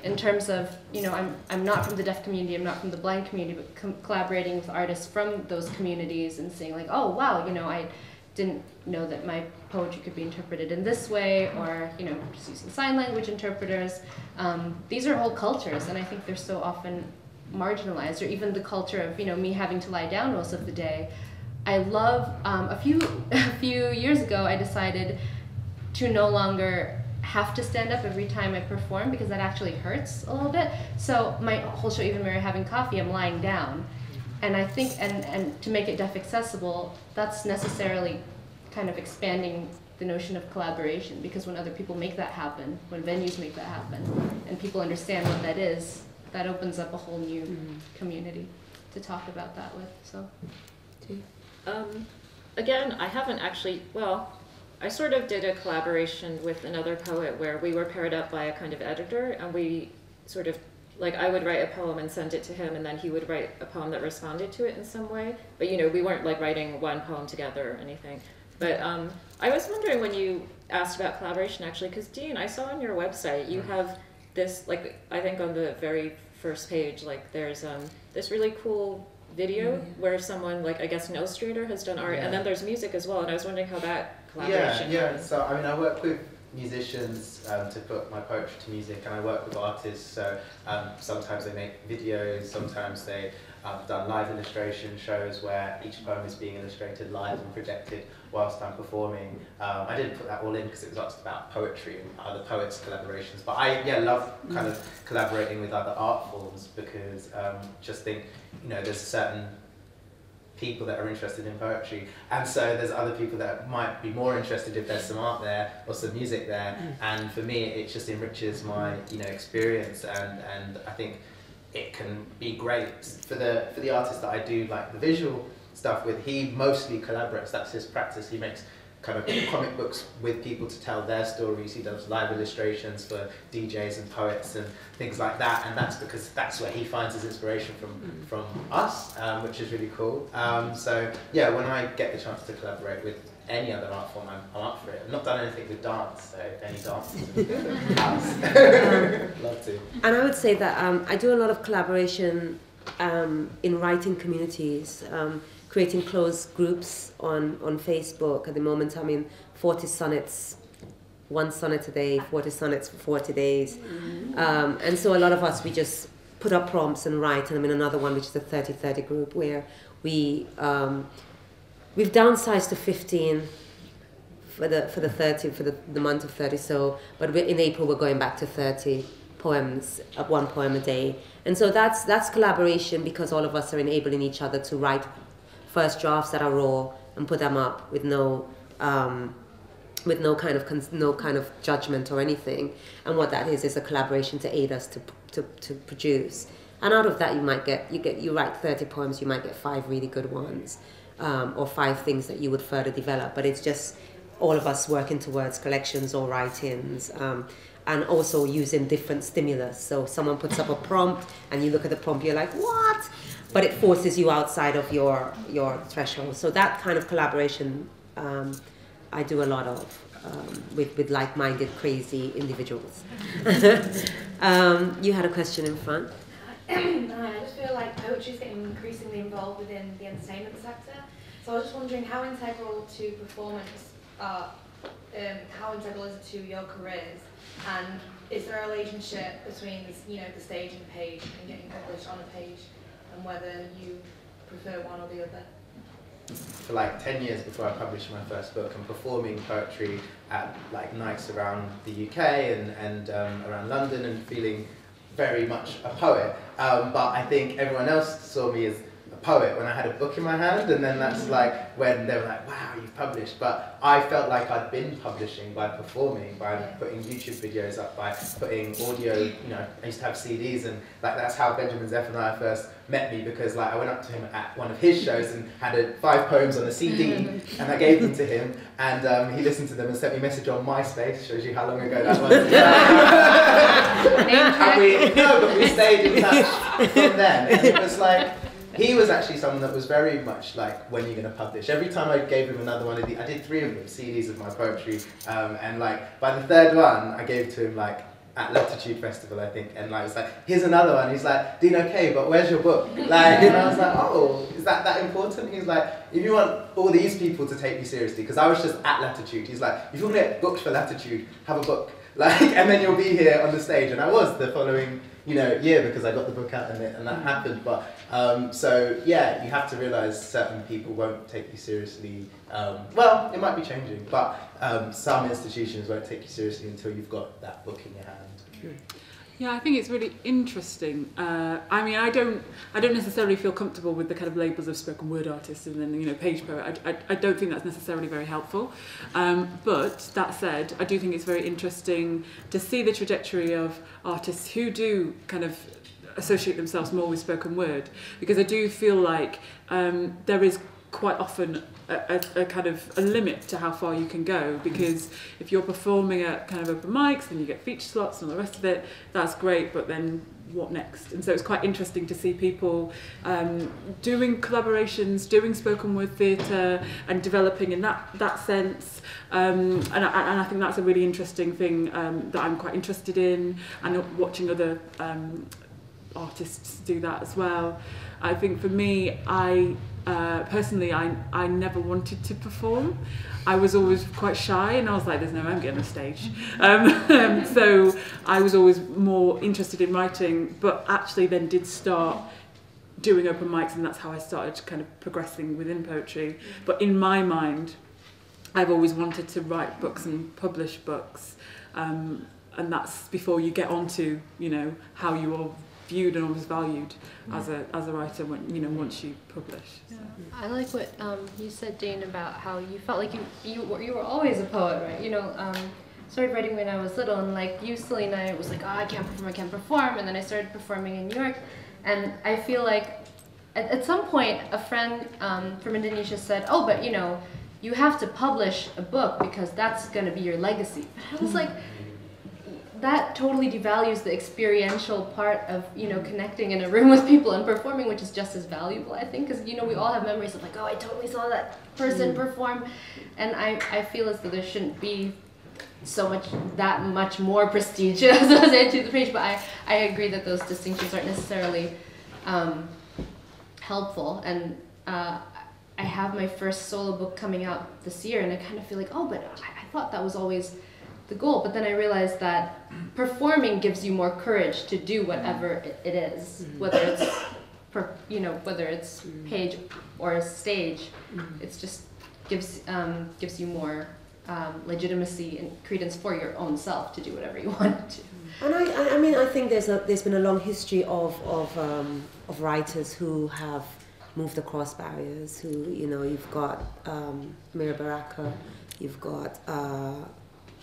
in terms of, you know, I'm not from the deaf community, I'm not from the blind community, but collaborating with artists from those communities and saying like, oh wow, you know, I didn't know that my poetry could be interpreted in this way, or, you know, just using sign language interpreters. These are whole cultures, and I think they're so often marginalized, or even the culture of, you know, me having to lie down most of the day. I love, a few years ago, I decided to no longer have to stand up every time I perform, because that actually hurts a little bit. So my whole show, even when we're having coffee, I'm lying down. And I think, and to make it deaf accessible, that's necessarily kind of expanding the notion of collaboration, because when other people make that happen, when venues make that happen, and people understand what that is, that opens up a whole new community to talk about that with. So, again, I haven't actually, well, I sort of did a collaboration with another poet where we were paired up by a kind of editor, and we sort of, like, I would write a poem and send it to him, and then he would write a poem that responded to it in some way. But, you know, we weren't like writing one poem together or anything. But I was wondering, when you asked about collaboration, actually, because Dean, I saw on your website you have this, like, I think on the very first page, like, there's this really cool video where someone, like, I guess an illustrator has done art, and then there's music as well, and I was wondering how that collaboration goes. So, I mean, I work with musicians to put my poetry to music, and I work with artists, so sometimes they make videos, sometimes they have done live illustration shows where each poem is being illustrated live and projected whilst I'm performing. I didn't put that all in because it was asked about poetry and other poets' collaborations, but I love kind of collaborating with other art forms, because just think, you know, there's certain people that are interested in poetry, and so there's other people that might be more interested if there's some art there or some music there, and for me it just enriches my, you know, experience, and I think it can be great for the artist that I do like the visual stuff with. He mostly collaborates, that's his practice. He makes kind of comic books with people to tell their stories. He does live illustrations for DJs and poets and things like that, and that's because that's where he finds his inspiration from us, which is really cool. So yeah, when I get the chance to collaborate with any other art form, I'm up for it. I've not done anything with dance, so if any dancers in the house, love to. And I would say that I do a lot of collaboration in writing communities, creating closed groups on Facebook. At the moment, I'm in 40 sonnets, 1 sonnet a day, 40 sonnets for 40 days. And so a lot of us, we just put up prompts and write, and I'm in another one, which is a 30-30 group, where we've downsized to 15 for the month of 30. So, but in April we're going back to 30 poems, 1 poem a day, and so that's collaboration, because all of us are enabling each other to write first drafts that are raw and put them up with no kind of judgment or anything. And what that is a collaboration to aid us to produce. And out of that, you write 30 poems, you might get 5 really good ones. Or 5 things that you would further develop, but it's just all of us working towards collections or write-ins, and also using different stimulus. So someone puts up a prompt, and you look at the prompt, you're like, what? But it forces you outside of your threshold. So that kind of collaboration I do a lot of with like-minded, crazy individuals. You had a question in front. I just feel like poetry is getting increasingly involved within the entertainment sector. So I was just wondering how integral to performance how integral is it to your careers, and is there a relationship between the stage and page and getting published on a page, and whether you prefer one or the other? For like 10 years before I published my first book, and performing poetry at like nights around the UK and around London, and feeling very much a poet. But I think everyone else saw me as a poet when I had a book in my hand, and then that's like when they were like, wow, you've published. But I felt like I'd been publishing by performing, by putting YouTube videos up, by putting audio, you know, I used to have CDs, and like that's how Benjamin Zephaniah first met me, because like I went up to him at one of his shows and had 5 poems on a CD, and I gave them to him, and he listened to them and sent me a message on MySpace. Shows you how long ago that was. But we stayed in touch from then, and it was like, he was actually someone that was very much like, when you're going to publish. Every time I gave him another one of the, I did 3 of them, CDs of my poetry, and like by the 3rd one I gave to him like at Latitude Festival, I think, and like it was like, here's another one. He's like, Dean, okay, but where's your book? Like, and I was like, oh, is that important? He's like, if you want all these people to take you seriously, because I was just at Latitude. He's like, if you want to get booked for Latitude, have a book, like, and then you'll be here on the stage. And I was the following, you know, year, because I got the book out and that happened. But so yeah, you have to realise certain people won't take you seriously. Well, it might be changing, but some institutions won't take you seriously until you've got that book in your hand. Yeah, I think it's really interesting. I mean, I don't necessarily feel comfortable with the kind of labels of spoken word artist and then, you know, page poet. I don't think that's necessarily very helpful. But that said, I do think it's very interesting to see the trajectory of artists who do kind of associate themselves more with spoken word, because I do feel like there is quite often a kind of a limit to how far you can go, because if you're performing at kind of open mics and you get feature slots and all the rest of it, that's great, but then what next? And so it's quite interesting to see people doing collaborations, doing spoken word theatre and developing in that sense, and I think that's a really interesting thing that I'm quite interested in, and watching other artists do that as well. I think for me, personally, I never wanted to perform. I was always quite shy, and I was like, there's no way I'm getting on a stage. So I was always more interested in writing, but actually then did start doing open mics, and that's how I started kind of progressing within poetry. But in my mind, I've always wanted to write books and publish books, and that's before you get onto, you know, how you are viewed and always valued as a writer when, you know, once you publish. So. I like what you said, Jane, about how you felt like you were always a poet, right? You know, started writing when I was little, and like you, Selina, it was like, oh, I can't perform, and then I started performing in New York, and I feel like at some point a friend from Indonesia said, oh, but you know, you have to publish a book because that's going to be your legacy. And I was like, that totally devalues the experiential part of, you know, connecting in a room with people and performing, which is just as valuable, I think, because, you know, we all have memories of like, oh, I totally saw that person perform, and I feel as though there shouldn't be that much more prestige associated to the page, but I agree that those distinctions aren't necessarily helpful, and I have my first solo book coming out this year, and I kind of feel like, oh, but I thought that was always the goal, but then I realized that performing gives you more courage to do whatever it is, whether it's page or stage. It's just gives you more legitimacy and credence for your own self to do whatever you want to. And I mean, I think there's been a long history of writers who have moved across barriers. Who, you know, you've got Barokka, you've got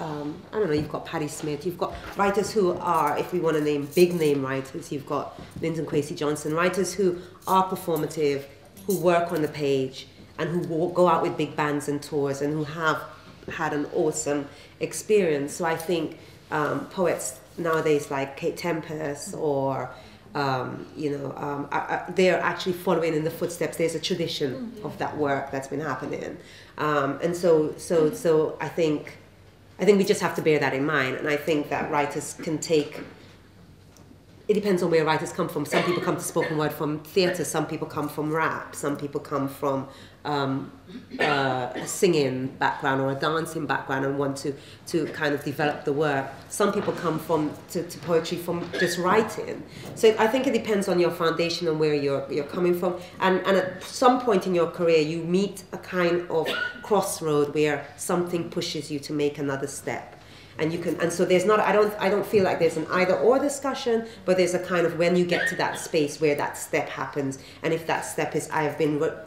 I don't know, you've got Patti Smith, you've got writers who are, if we want to name big name writers, you've got Lyndon Kwesi Johnson, writers who are performative, who work on the page, and who go out with big bands and tours, and who have had an awesome experience. So I think poets nowadays like Kate Tempest or they're actually following in the footsteps. There's a tradition of that work that's been happening, and so I think we just have to bear that in mind. And I think that writers can take it depends on where writers come from. Some people come to spoken word from theatre, some people come from rap, some people come from a singing background or a dancing background and want to kind of develop the work. Some people come to poetry from just writing. So I think it depends on your foundation and where you're coming from. And at some point in your career, you meet a kind of crossroad where something pushes you to make another step. And so there's not, I don't feel like there's an either or discussion, but there's a kind of when you get to that space where that step happens, and if that step is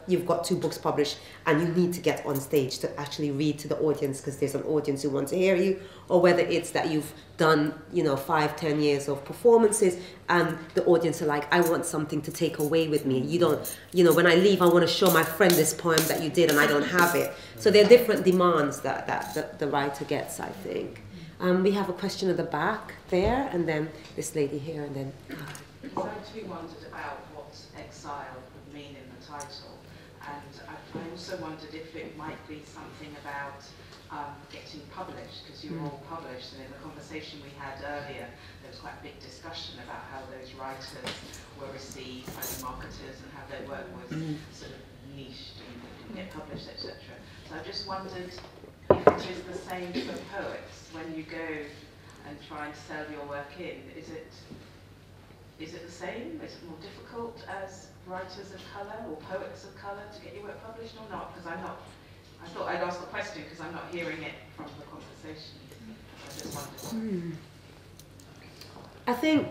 you've got 2 books published and you need to get on stage to actually read to the audience because there's an audience who wants to hear you, or whether it's that you've done 5-10 years of performances and the audience are like, I want something to take away with me. You don't, when I leave, I want to show my friend this poem that you did and I don't have it. So there are different demands that the writer gets, I think. We have a question at the back there, and then this lady here, and then... I too wondered about what exile would mean in the title, and I also wondered if it might be something about getting published, because you were all published, and in the conversation we had earlier, there was quite a big discussion about how those writers were received by the marketers and how their work was sort of niched and didn't get published, etc. So I just wondered if it is the same for poets. When you go and try and sell your work in, is it the same? Is it more difficult as writers of colour or poets of colour to get your work published or not? Because I thought I'd ask the question because I'm not hearing it from the conversation. I just wondered. I think,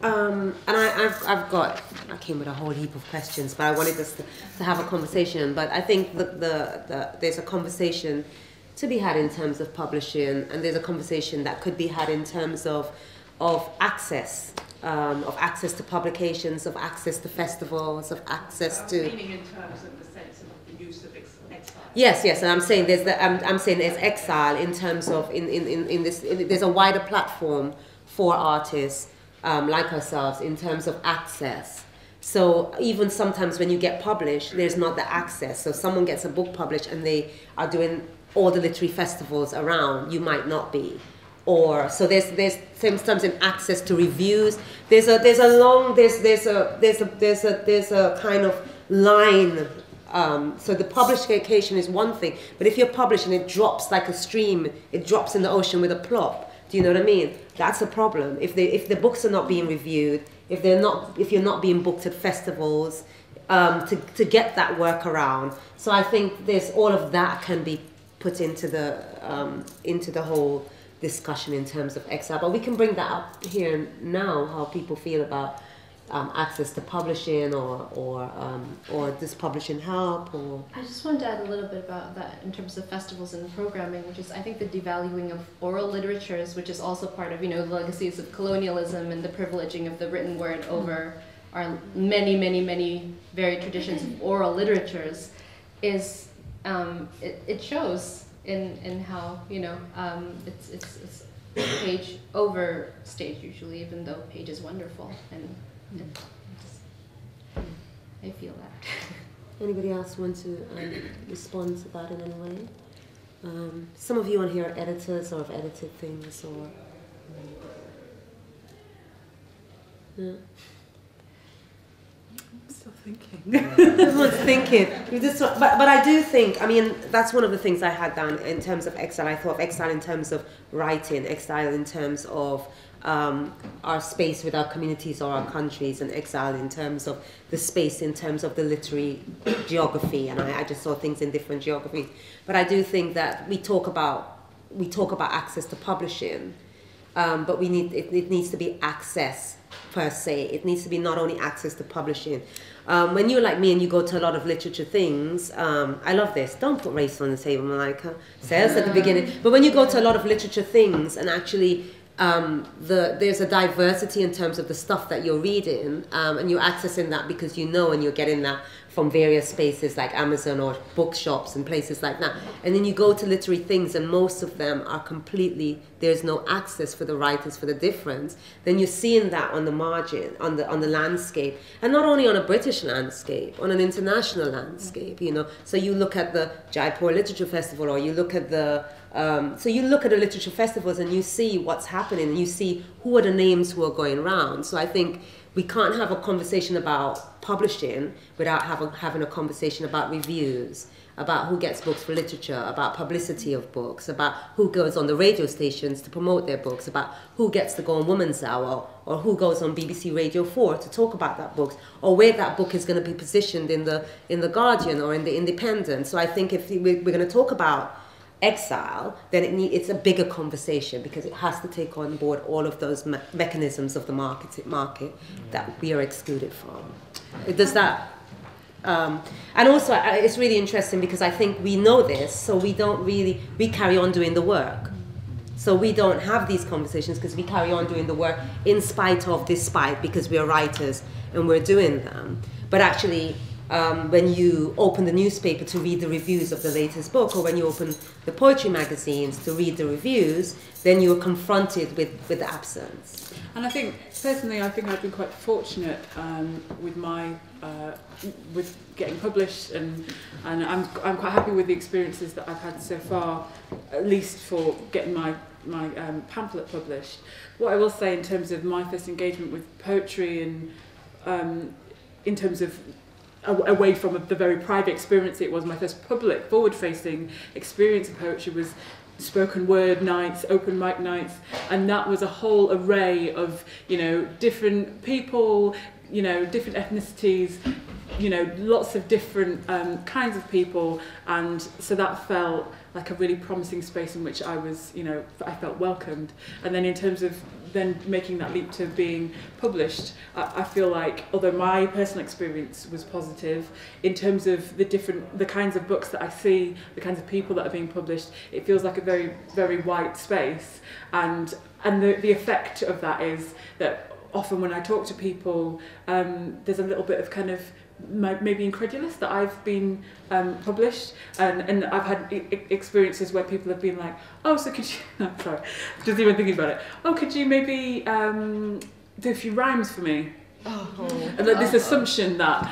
and I came with a whole heap of questions, but I wanted us to have a conversation. But I think there's a conversation to be had in terms of publishing, and there's a conversation that could be had in terms of access to publications, of access to festivals, of access to. Meaning in terms of the sense of the use of exile. Yes, and I'm saying there's exile in terms of in this. There's a wider platform for artists like ourselves in terms of access. So even sometimes when you get published, there's not the access. So someone gets a book published and they are doing all the literary festivals around, you might not be. Or so there's sometimes in access to reviews. There's a kind of line. So the publication is one thing, but if you're published and it drops like a stream, it drops in the ocean with a plop. Do you know what I mean? That's a problem. If the books are not being reviewed, if you're not being booked at festivals, to get that work around. So I think there's all of that can be put into the whole discussion in terms of exile. But we can bring that up here now, how people feel about access to publishing or does publishing help? Or I just wanted to add a little bit about that in terms of festivals and programming, which is I think the devaluing of oral literatures, which is also part of the legacies of colonialism and the privileging of the written word over our many varied traditions of oral literatures, is it shows in how it's page over stage usually, even though page is wonderful, and I feel that. Anybody else want to respond to that in any way? Some of you on here are editors or have edited things, or yeah. I'm still thinking. Everyone's thinking. But I do think, I mean, that's one of the things I had down in terms of exile. I thought of exile in terms of writing, exile in terms of our space with our communities or our countries, and exile in terms of the space in terms of the literary geography. And I just saw things in different geographies. But I do think that we talk about access to publishing, but it needs to be access per se. It needs to be not only access to publishing. When you're like me and you go to a lot of literature things, I love this. Don't put race on the table, Malika. Says at the beginning. But when you go to a lot of literature things and actually there's a diversity in terms of the stuff that you're reading, and you're accessing that because you know and you're getting that from various spaces like Amazon or bookshops and places like that. And then you go to literary things and most of them are completely, there's no access for the writers for the difference. Then you're seeing that on the margin, on the landscape. And not only on a British landscape, on an international landscape, you know. So you look at the Jaipur Literature Festival, or you look at the so you look at the literature festivals and you see what's happening, and you see who are the names who are going around. So I think we can't have a conversation about publishing without having a conversation about reviews, about who gets books for literature, about publicity of books, about who goes on the radio stations to promote their books, about who gets to go on Woman's Hour, or who goes on BBC Radio 4 to talk about that book, or where that book is going to be positioned in the Guardian or in the Independent. So I think if we're going to talk about Exile, then it's a bigger conversation, because it has to take on board all of those mechanisms of the market that we are excluded from. Does that? And also, it's really interesting because I think we know this, so we carry on doing the work. So we don't have these conversations because we carry on doing the work in spite of, despite, because we are writers and we're doing them. But actually, when you open the newspaper to read the reviews of the latest book, or when you open the poetry magazines to read the reviews, then you're confronted with absence. And I think, personally, I've been quite fortunate with my with getting published, and I'm quite happy with the experiences that I've had so far, at least for getting my pamphlet published. What I will say in terms of my first engagement with poetry, and in terms of away from the very private experience it was, my first public forward-facing experience of poetry was spoken word nights, open mic nights, and that was a whole array of, you know, different people, you know, different ethnicities, you know, lots of different kinds of people, and so that felt like a really promising space in which I was, you know, I felt welcomed. And then in terms of then making that leap to being published, I feel like, although my personal experience was positive, in terms of the kinds of books that I see, the kinds of people that are being published, it feels like a very, very white space. And the effect of that is that often when I talk to people, there's a little bit of kind of maybe incredulous that I've been published, and I've had experiences where people have been like, oh, so could you, I'm sorry, just even thinking about it, oh, could you maybe do a few rhymes for me? And like this assumption that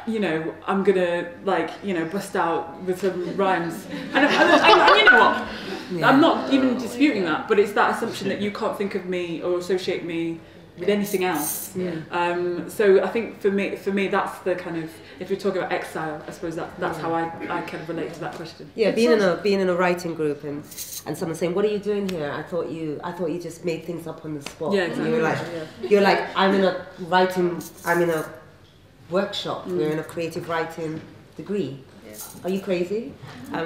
you know, I'm gonna, like, you know, bust out with some rhymes, and you know what, yeah. I'm not even disputing that, but it's that assumption that you can't think of me or associate me with anything else. Yeah. So I think for me that's the kind of, if we're talking about Exile, I suppose that's how I kind of relate to that question. Yeah, being in a writing group and someone saying, "What are you doing here? I thought you just made things up on the spot." Yeah, exactly. You're like, I'm in a workshop. We're in a creative writing degree. Are you crazy?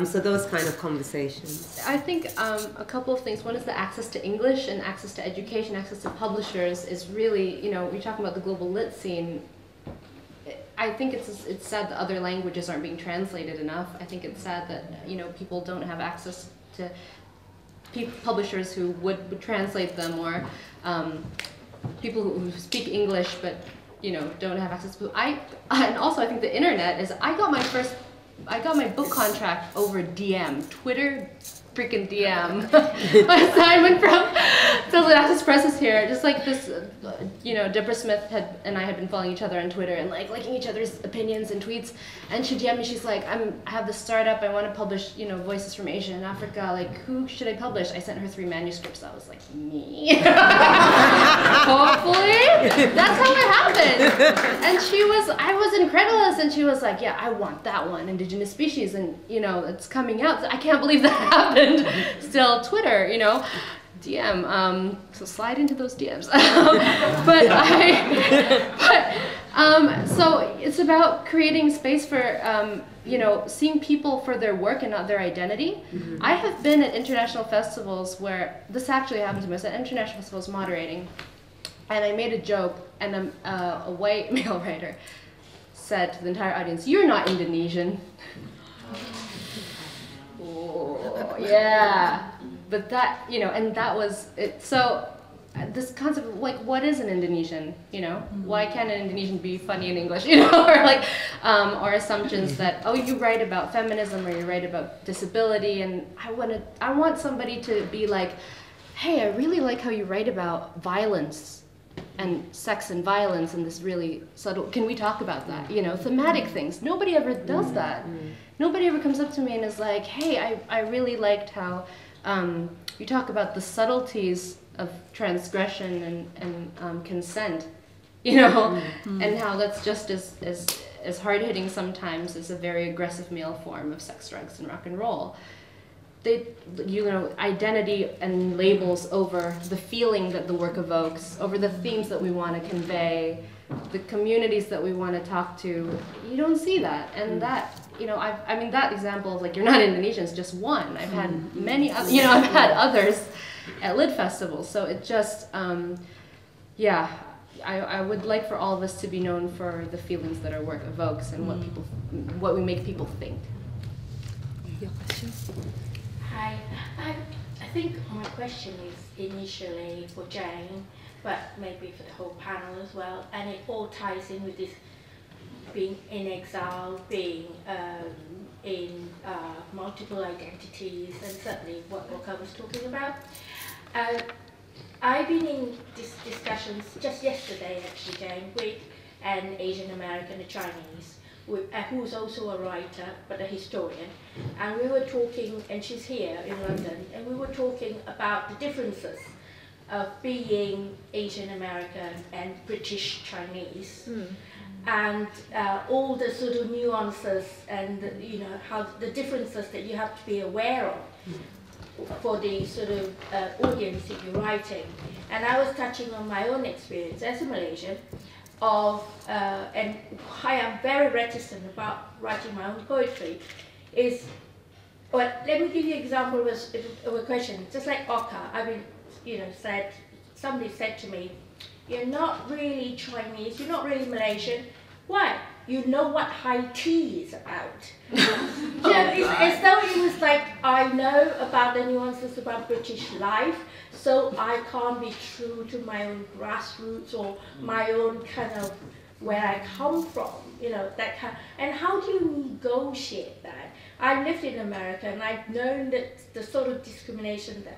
So those kind of conversations. I think a couple of things. One is the access to English and access to education, access to publishers is really, you know, we're talking about the global lit scene. I think it's sad that other languages aren't being translated enough. I think it's sad that, you know, people don't have access to publishers who would translate them, or people who speak English but, you know, don't have access to. And also I think the internet is. I got my book contract over DM, Twitter, freaking DM. My assignment from Tilted Access Press is here. Just like this, you know, Deborah Smith and I had been following each other on Twitter and like liking each other's opinions and tweets. And she DM'd me. She's like, I have this startup. I want to publish, you know, Voices from Asia and Africa. Like, who should I publish? I sent her 3 manuscripts. I was like, me. Hopefully, that's how it happened. And I was incredulous, and she was like, yeah, I want that one, Indigenous Species, and you know, it's coming out. I can't believe that happened. Still, Twitter, you know, DM. So slide into those DMs. So it's about creating space for, you know, seeing people for their work and not their identity. Mm-hmm. I have been at international festivals where this actually happened to me. I was at international festivals moderating, and I made a joke, and a white male writer said to the entire audience, "You're not Indonesian." Oh, yeah, but that, you know, and that was it. So this concept of like, what is an Indonesian, you know? Why can't an Indonesian be funny in English, you know? Or like, or assumptions that, oh, you write about feminism or you write about disability, and I want somebody to be like, hey, I really like how you write about violence and sex and violence and this really subtle, can we talk about that? You know, thematic things. Nobody ever does that. Nobody ever comes up to me and is like, hey, I really liked how you talk about the subtleties of transgression and consent, you know, and how that's just as hard-hitting sometimes as a very aggressive male form of sex, drugs, and rock and roll. They, you know, identity and labels over the feeling that the work evokes, over the themes that we want to convey, the communities that we want to talk to. You don't see that, and that, you know, I mean, that example of like, you're not Indonesian is just one. I've had many other, you know, I've had others at Lit Festivals, so it just, yeah, I would like for all of us to be known for the feelings that our work evokes and what we make people think. Your question? Hi, I think my question is initially for Jane, but maybe for the whole panel as well, and it all ties in with this being in exile, being in multiple identities, and certainly what Barokka was talking about. I've been in discussions just yesterday, actually, Jane, with an Asian American, a Chinese, who's also a writer, but a historian. And we were talking, and she's here in London, and we were talking about the differences of being Asian American and British Chinese. And all the sort of nuances and, you know, how the differences that you have to be aware of for the sort of audience that you're writing. And I was touching on my own experience as a Malaysian of, and why I'm very reticent about writing my own poetry is, well, let me give you an example of a question. Just like Oka, I mean, you know, somebody said to me, you're not really Chinese, you're not really Malaysian. Why? You know what high tea is about. You know, it's as though it was like, I know about the nuances about British life, so I can't be true to my own grassroots or my own kind of where I come from, you know, that kind. And how do you negotiate that? I've lived in America and I've known that the sort of discrimination that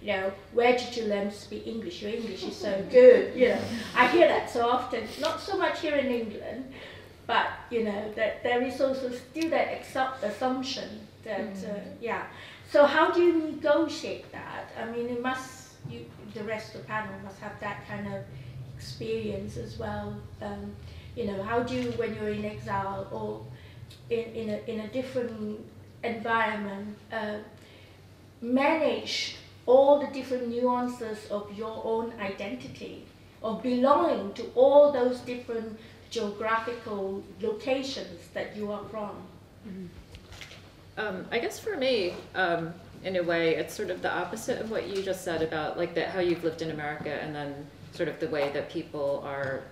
you know, where did you learn to speak English? Your English is so good, you know. I hear that so often, not so much here in England, but you know, that there is also still that assumption that, yeah. So how do you negotiate that? I mean, it must, the rest of the panel must have that kind of experience as well. You know, how do you, when you're in exile or in a different environment, manage all the different nuances of your own identity, of belonging to all those different geographical locations that you are from? I guess for me, in a way, it's sort of the opposite of what you just said about like how you've lived in America and then sort of the way that people are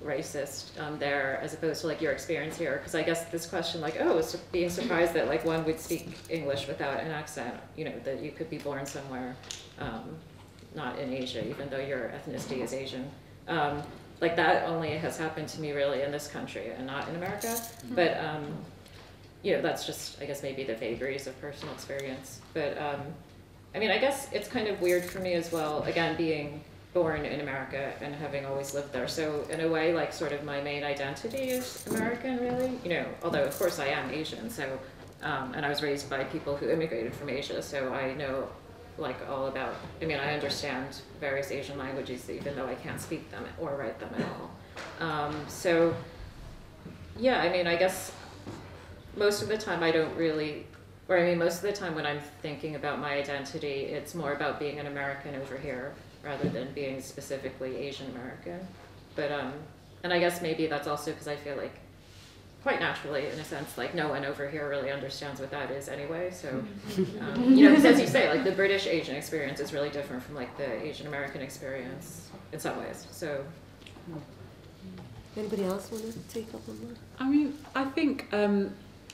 racist there as opposed to like your experience here. Because I guess this question, like, oh, is being surprised that like one would speak English without an accent, you know, that you could be born somewhere not in Asia, even though your ethnicity is Asian. Like that only has happened to me really in this country and not in America. But you know, that's just, I guess, maybe the vagaries of personal experience. But I mean, I guess it's kind of weird for me as well, again, being born in America and having always lived there. So in a way, like sort of my main identity is American, really. You know, although of course I am Asian. So, and I was raised by people who immigrated from Asia. So I know like all about, I mean, I understand various Asian languages, even though I can't speak them or write them at all. So yeah, I mean, I guess most of the time I don't really, or I mean, most of the time when I'm thinking about my identity, it's more about being an American over here rather than being specifically Asian American. But, and I guess maybe that's also because I feel like quite naturally, in a sense, like no one over here really understands what that is anyway. So, you know, because as you say, like the British Asian experience is really different from like the Asian American experience in some ways. So. Anybody else want to take up on that? I mean, I think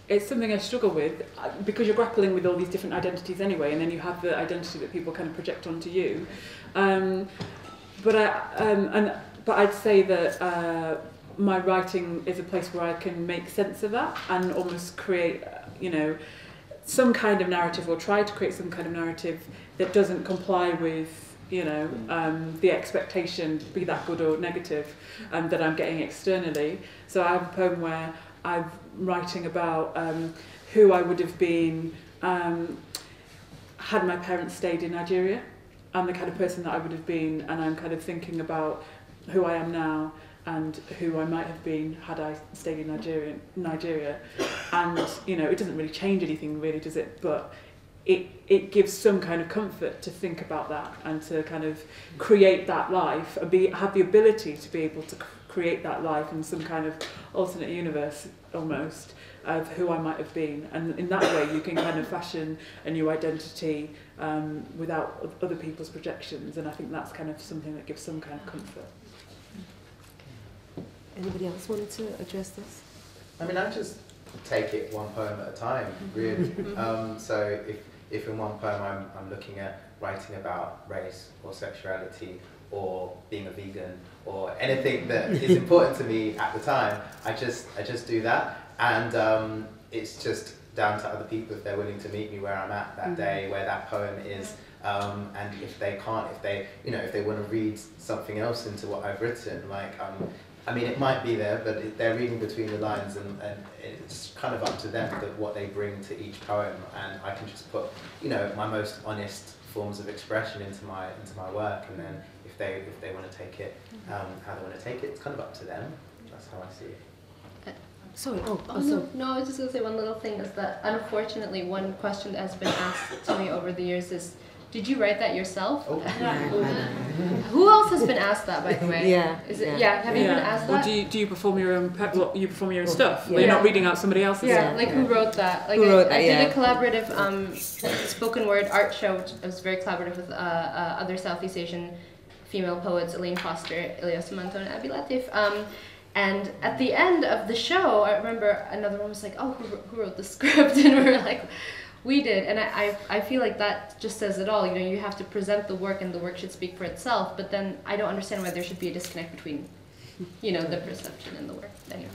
it's something I struggle with because you're grappling with all these different identities anyway, and then you have the identity that people kind of project onto you. But I'd say that my writing is a place where I can make sense of that and almost create, some kind of narrative, or try to create some kind of narrative that doesn't comply with, the expectation, be that good or negative, that I'm getting externally. So I have a poem where I'm writing about who I would have been had my parents stayed in Nigeria, and the kind of person that I would have been, and I'm kind of thinking about who I am now and who I might have been had I stayed in Nigeria. And, it doesn't really change anything really, does it? But it gives some kind of comfort to think about that and to kind of create that life and have the ability to be able to create that life in some kind of alternate universe almost of who I might have been. And in that way you can kind of fashion a new identity without other people's projections, and I think that's kind of something that gives some kind of comfort. Anybody else wanted to address this? I mean, I just take it one poem at a time, really. So if in one poem I'm looking at writing about race or sexuality or being a vegan or anything that is important to me at the time, I just do that, and it's just down to other people if they're willing to meet me where I'm at that day, where that poem is. And if they can't, if they want to read something else into what I've written, I mean, it might be there, but they're reading between the lines, and it's kind of up to them what they bring to each poem, and I can just put, my most honest forms of expression into my work, and then if they want to take it, how they want to take it, it's kind of up to them. That's how I see it. Sorry. No, I was just going to say one little thing is that unfortunately one question that has been asked to me over the years is, did you write that yourself? Oh. Who else has been asked that, by the way? Yeah. Is it? Yeah. Have you been asked that? Or do you perform your own you perform your own stuff? Yeah. You're not reading out somebody else's. Yeah. Like who wrote that? Like Who wrote that? I did a collaborative spoken word art show. I was very collaborative with other Southeast Asian female poets, Elaine Foster, Ilyas Manto, and Abi Latif. And at the end of the show, I remember another one was like, "Oh, who wrote the script?" And we were like, "We did." And I feel like that just says it all. You have to present the work, and the work should speak for itself. But then I don't understand why there should be a disconnect between, the perception and the work. Anyway.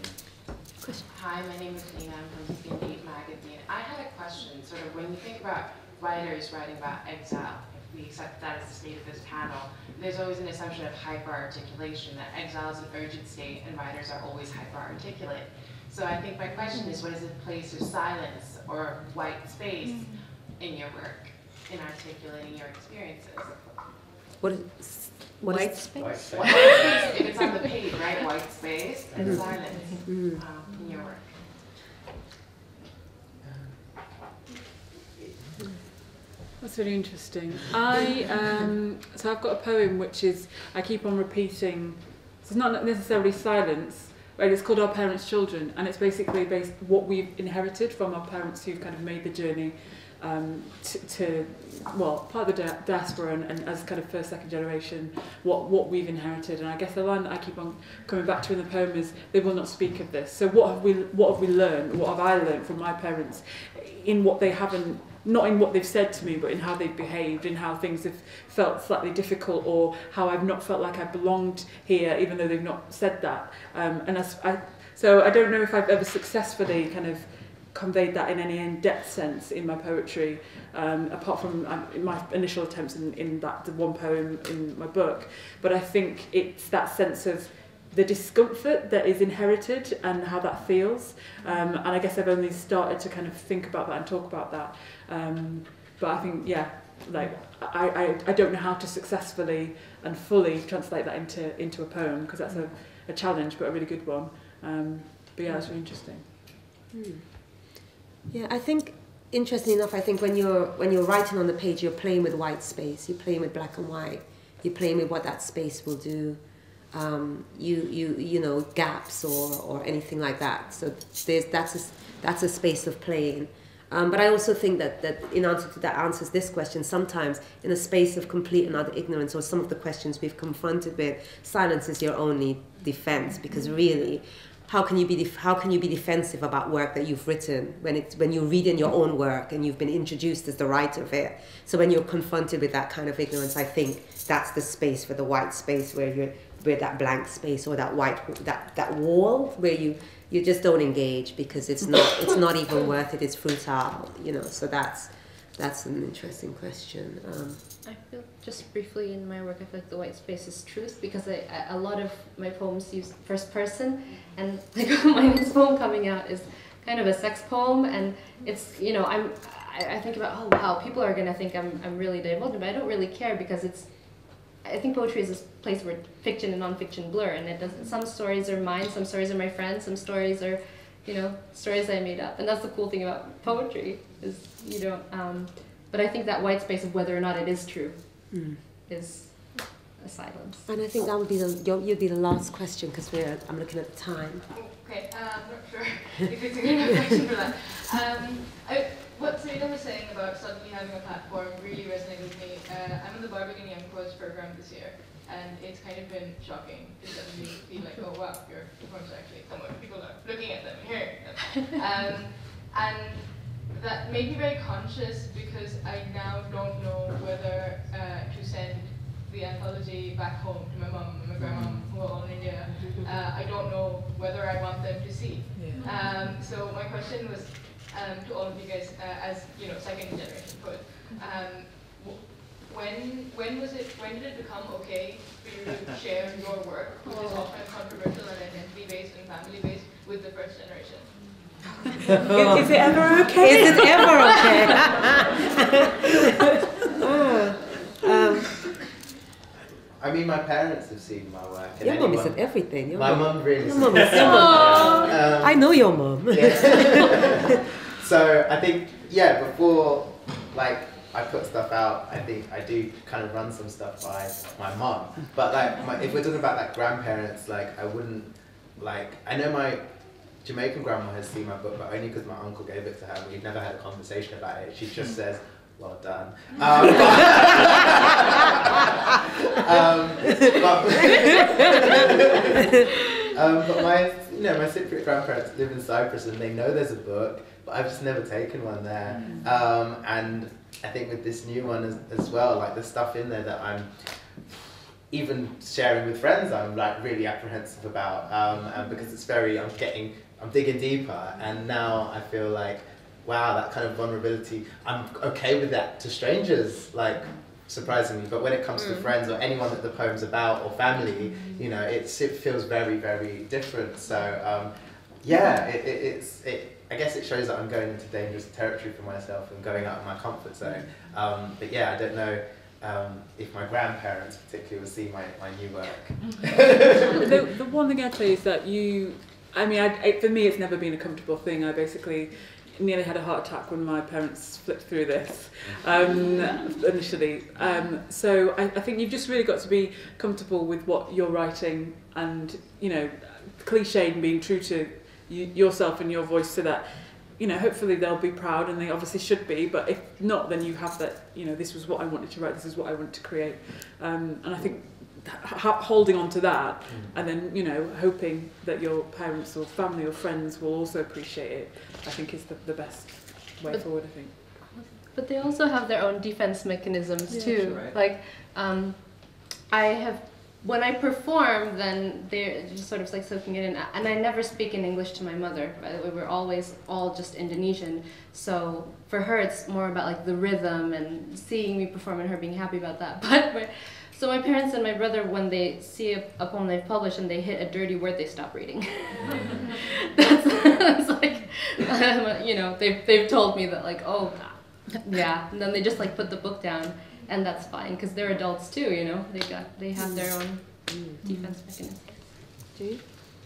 Question. Hi, my name is Lena. I'm from Skin Deep Magazine. I had a question. Sort of when you think about writers writing about exile, if we accept that as the state of this panel, there's always an assumption of hyper-articulation, that exile is an urgent state and writers are always hyper-articulate. So I think my question is, what is the place of silence or white space in your work, in articulating your experiences? White space? White space. White space, if it's on the page, right? White space and silence in your work. That's really interesting. So I've got a poem which is, I keep on repeating, so it's not necessarily silence, but it's called Our Parents' Children, and it's basically based what we've inherited from our parents who've kind of made the journey to part of the diaspora and as kind of first, second generation, what we've inherited. And I guess the line that I keep on coming back to in the poem is, they will not speak of this. So what have we learned, what have I learned from my parents in what they haven't, not in what they've said to me, but in how they've behaved, in how things have felt slightly difficult, or how I've not felt like I belonged here, even though they've not said that. So I don't know if I've ever successfully kind of conveyed that in any in-depth sense in my poetry, apart from my initial attempts in the one poem in my book. But I think it's that sense of the discomfort that is inherited and how that feels. And I guess I've only started to kind of think about that and talk about that. But I think, I don't know how to successfully and fully translate that into a poem, because that's a challenge, but a really good one. But yeah, that's really interesting. Yeah, I think, interestingly enough, I think when you're writing on the page, you're playing with white space, you're playing with black and white, you're playing with what that space will do. Gaps or anything like that. So that's a space of playing. But I also think that in answer to that answers this question, sometimes in a space of complete and utter ignorance, or some of the questions we've confronted with, silence is your only defense, because really how can you be defensive about work that you've written when you're reading your own work and you've been introduced as the writer of it? So when you're confronted with that kind of ignorance, I think that's the space for the white space where that blank space or that that wall where you just don't engage because it's not even worth it. It's futile, you know. So that's an interesting question. I feel just briefly in my work, I feel like the white space is truth because a lot of my poems use first person, and like my next poem coming out is kind of a sex poem, and it's, you know, I think about, oh wow, people are gonna think I'm really divulging, but I don't really care because I think poetry is this place where fiction and nonfiction blur, and it doesn't. Some stories are mine, some stories are my friends, some stories are, you know, stories I made up, and that's the cool thing about poetry is you don't. But I think that white space of whether or not it is true is a silence. And I think that would be you'd be the last question because I'm looking at the time. Okay, I'm not sure if it's a good question for that. What Selina was saying about suddenly having a platform really resonated with me. I'm in the Barokka Young Poets program this year, and it's kind of been shocking to suddenly feel like, oh wow, your poems are actually somewhere people are looking at them and hearing them. And that made me very conscious because I now don't know whether to send the anthology back home to my mum and my grandma who are all in India. I don't know whether I want them to see. Yeah. So my question was to all of you guys, as you know, second generation poet, when did it become okay for you to share your work, which is often controversial and identity based and family based, with the first generation? Is it ever okay? Is it ever okay? I mean, my parents have seen my work. Your mum is at everything. My mum really is. I know your mum. Yeah. So I think, yeah, before like I put stuff out, I think I do kind of run some stuff by my mum. But like, if we're talking about like grandparents, like I wouldn't, like, I know my Jamaican grandma has seen my book, but only because my uncle gave it to her. We've never had a conversation about it. She just says, well done. But my Cypriot grandparents live in Cyprus and they know there's a book, but I've just never taken one there. And I think with this new one as well, like the stuff in there that I'm even sharing with friends, I'm like really apprehensive about, and because it's I'm digging deeper, and now I feel like, wow, that kind of vulnerability, I'm okay with that to strangers, like, surprisingly, but when it comes to friends or anyone that the poem's about or family, you know, it feels very, very different. So, yeah, I guess it shows that I'm going into dangerous territory for myself and going out of my comfort zone. But yeah, I don't know if my grandparents particularly will see my new work. The one thing I'd say is that for me, it's never been a comfortable thing. I basically nearly had a heart attack when my parents flipped through this initially. So I think you've just really got to be comfortable with what you're writing and, you know, cliched and being true to yourself and your voice, so that, you know, hopefully they'll be proud, and they obviously should be, but if not, then you have that, you know, this was what I wanted to write, this is what I want to create. And I think holding on to that, and then, you know, hoping that your parents or family or friends will also appreciate it, I think is the best way forward, I think. But they also have their own defense mechanisms too. Right. Like, when I perform, then they're just sort of like soaking it in. And I never speak in English to my mother. By the way, we're always all just Indonesian. So for her, it's more about like the rhythm and seeing me perform and her being happy about that. So my parents and my brother, when they see a poem they've published and they hit a dirty word, they stop reading. that's like, you know, they've told me that, like, oh, yeah. And then they just like put the book down. And that's fine, because they're adults too, you know. They have their own defense mechanism. Do you?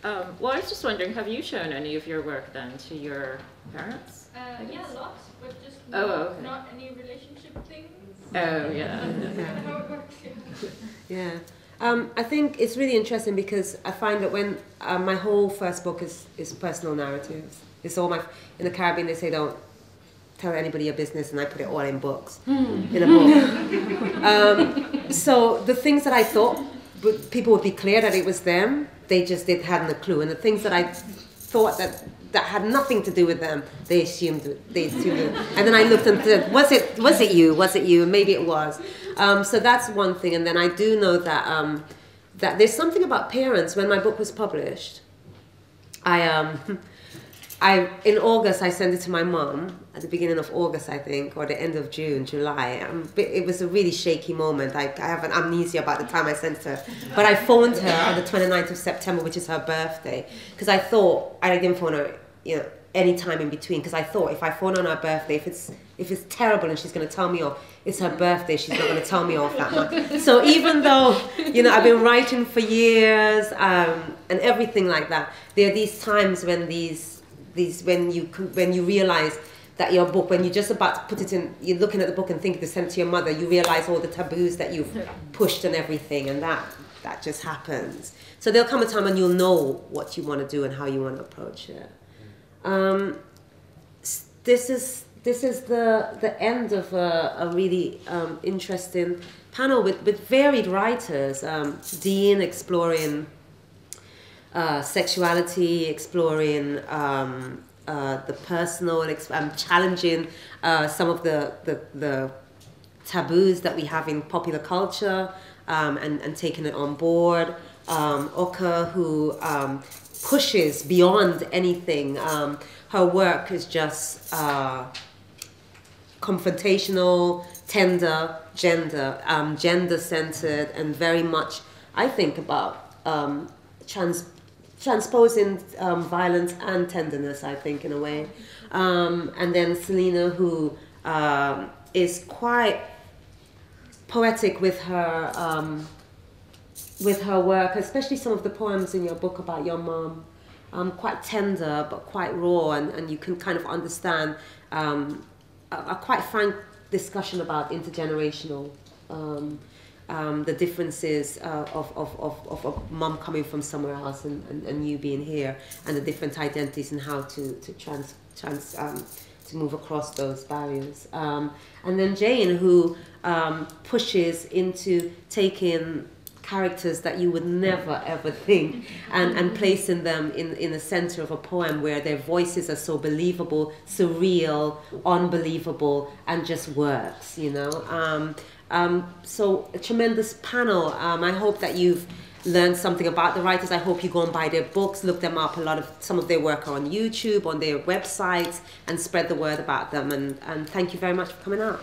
Well, I was just wondering, have you shown any of your work then to your parents? Yeah, lots, but just not any relationship things. Oh, yeah. How it works, Yeah. I think it's really interesting because I find that when my whole first book is personal narratives. It's all in the Caribbean they say don't tell anybody your business, and I put it all in books, in a book. So the things that I thought people would be clear that it was them, they hadn't a clue. And the things that I thought that had nothing to do with them, they assumed it. And then I looked and said, was it you? And maybe it was. So that's one thing. And then I do know that that there's something about parents. When my book was published, in August, I sent it to my mum at the beginning of August, I think, or the end of June, July. It was a really shaky moment. I have an amnesia about the time I sent it her. But I phoned her on the 29th of September, which is her birthday, because I thought, I didn't phone her, any time in between, because I thought if I phone on her birthday, if it's terrible and she's going to tell me off, it's her birthday, she's not going to tell me off that much. So even though, I've been writing for years and everything like that, there are these times when when you realize that your book, when you're just about to put it in, you're looking at the book and thinking to send it to your mother, you realize all the taboos that you've pushed and everything, and that just happens. So there'll come a time when you'll know what you want to do and how you want to approach it. This is the end of a really interesting panel with varied writers. Dean exploring sexuality, exploring the personal, challenging some of the taboos that we have in popular culture, and taking it on board. Oka, who pushes beyond anything. Her work is just confrontational, tender, gender-centered, and very much, I think, about transposing violence and tenderness, I think, in a way. And then Selina, who is quite poetic with her work, especially some of the poems in your book about your mom. Quite tender, but quite raw, and you can kind of understand a quite frank discussion about intergenerational, the differences of a mum coming from somewhere else and you being here, and the different identities and how to move across those barriers. And then Jane, who pushes into taking characters that you would never ever think and placing them in the center of a poem where their voices are so believable, surreal, unbelievable, and just works, so a tremendous panel. I hope that you've learned something about the writers. I hope you go and buy their books, look them up. Some of their work are on YouTube, on their websites, and spread the word about them. And thank you very much for coming out.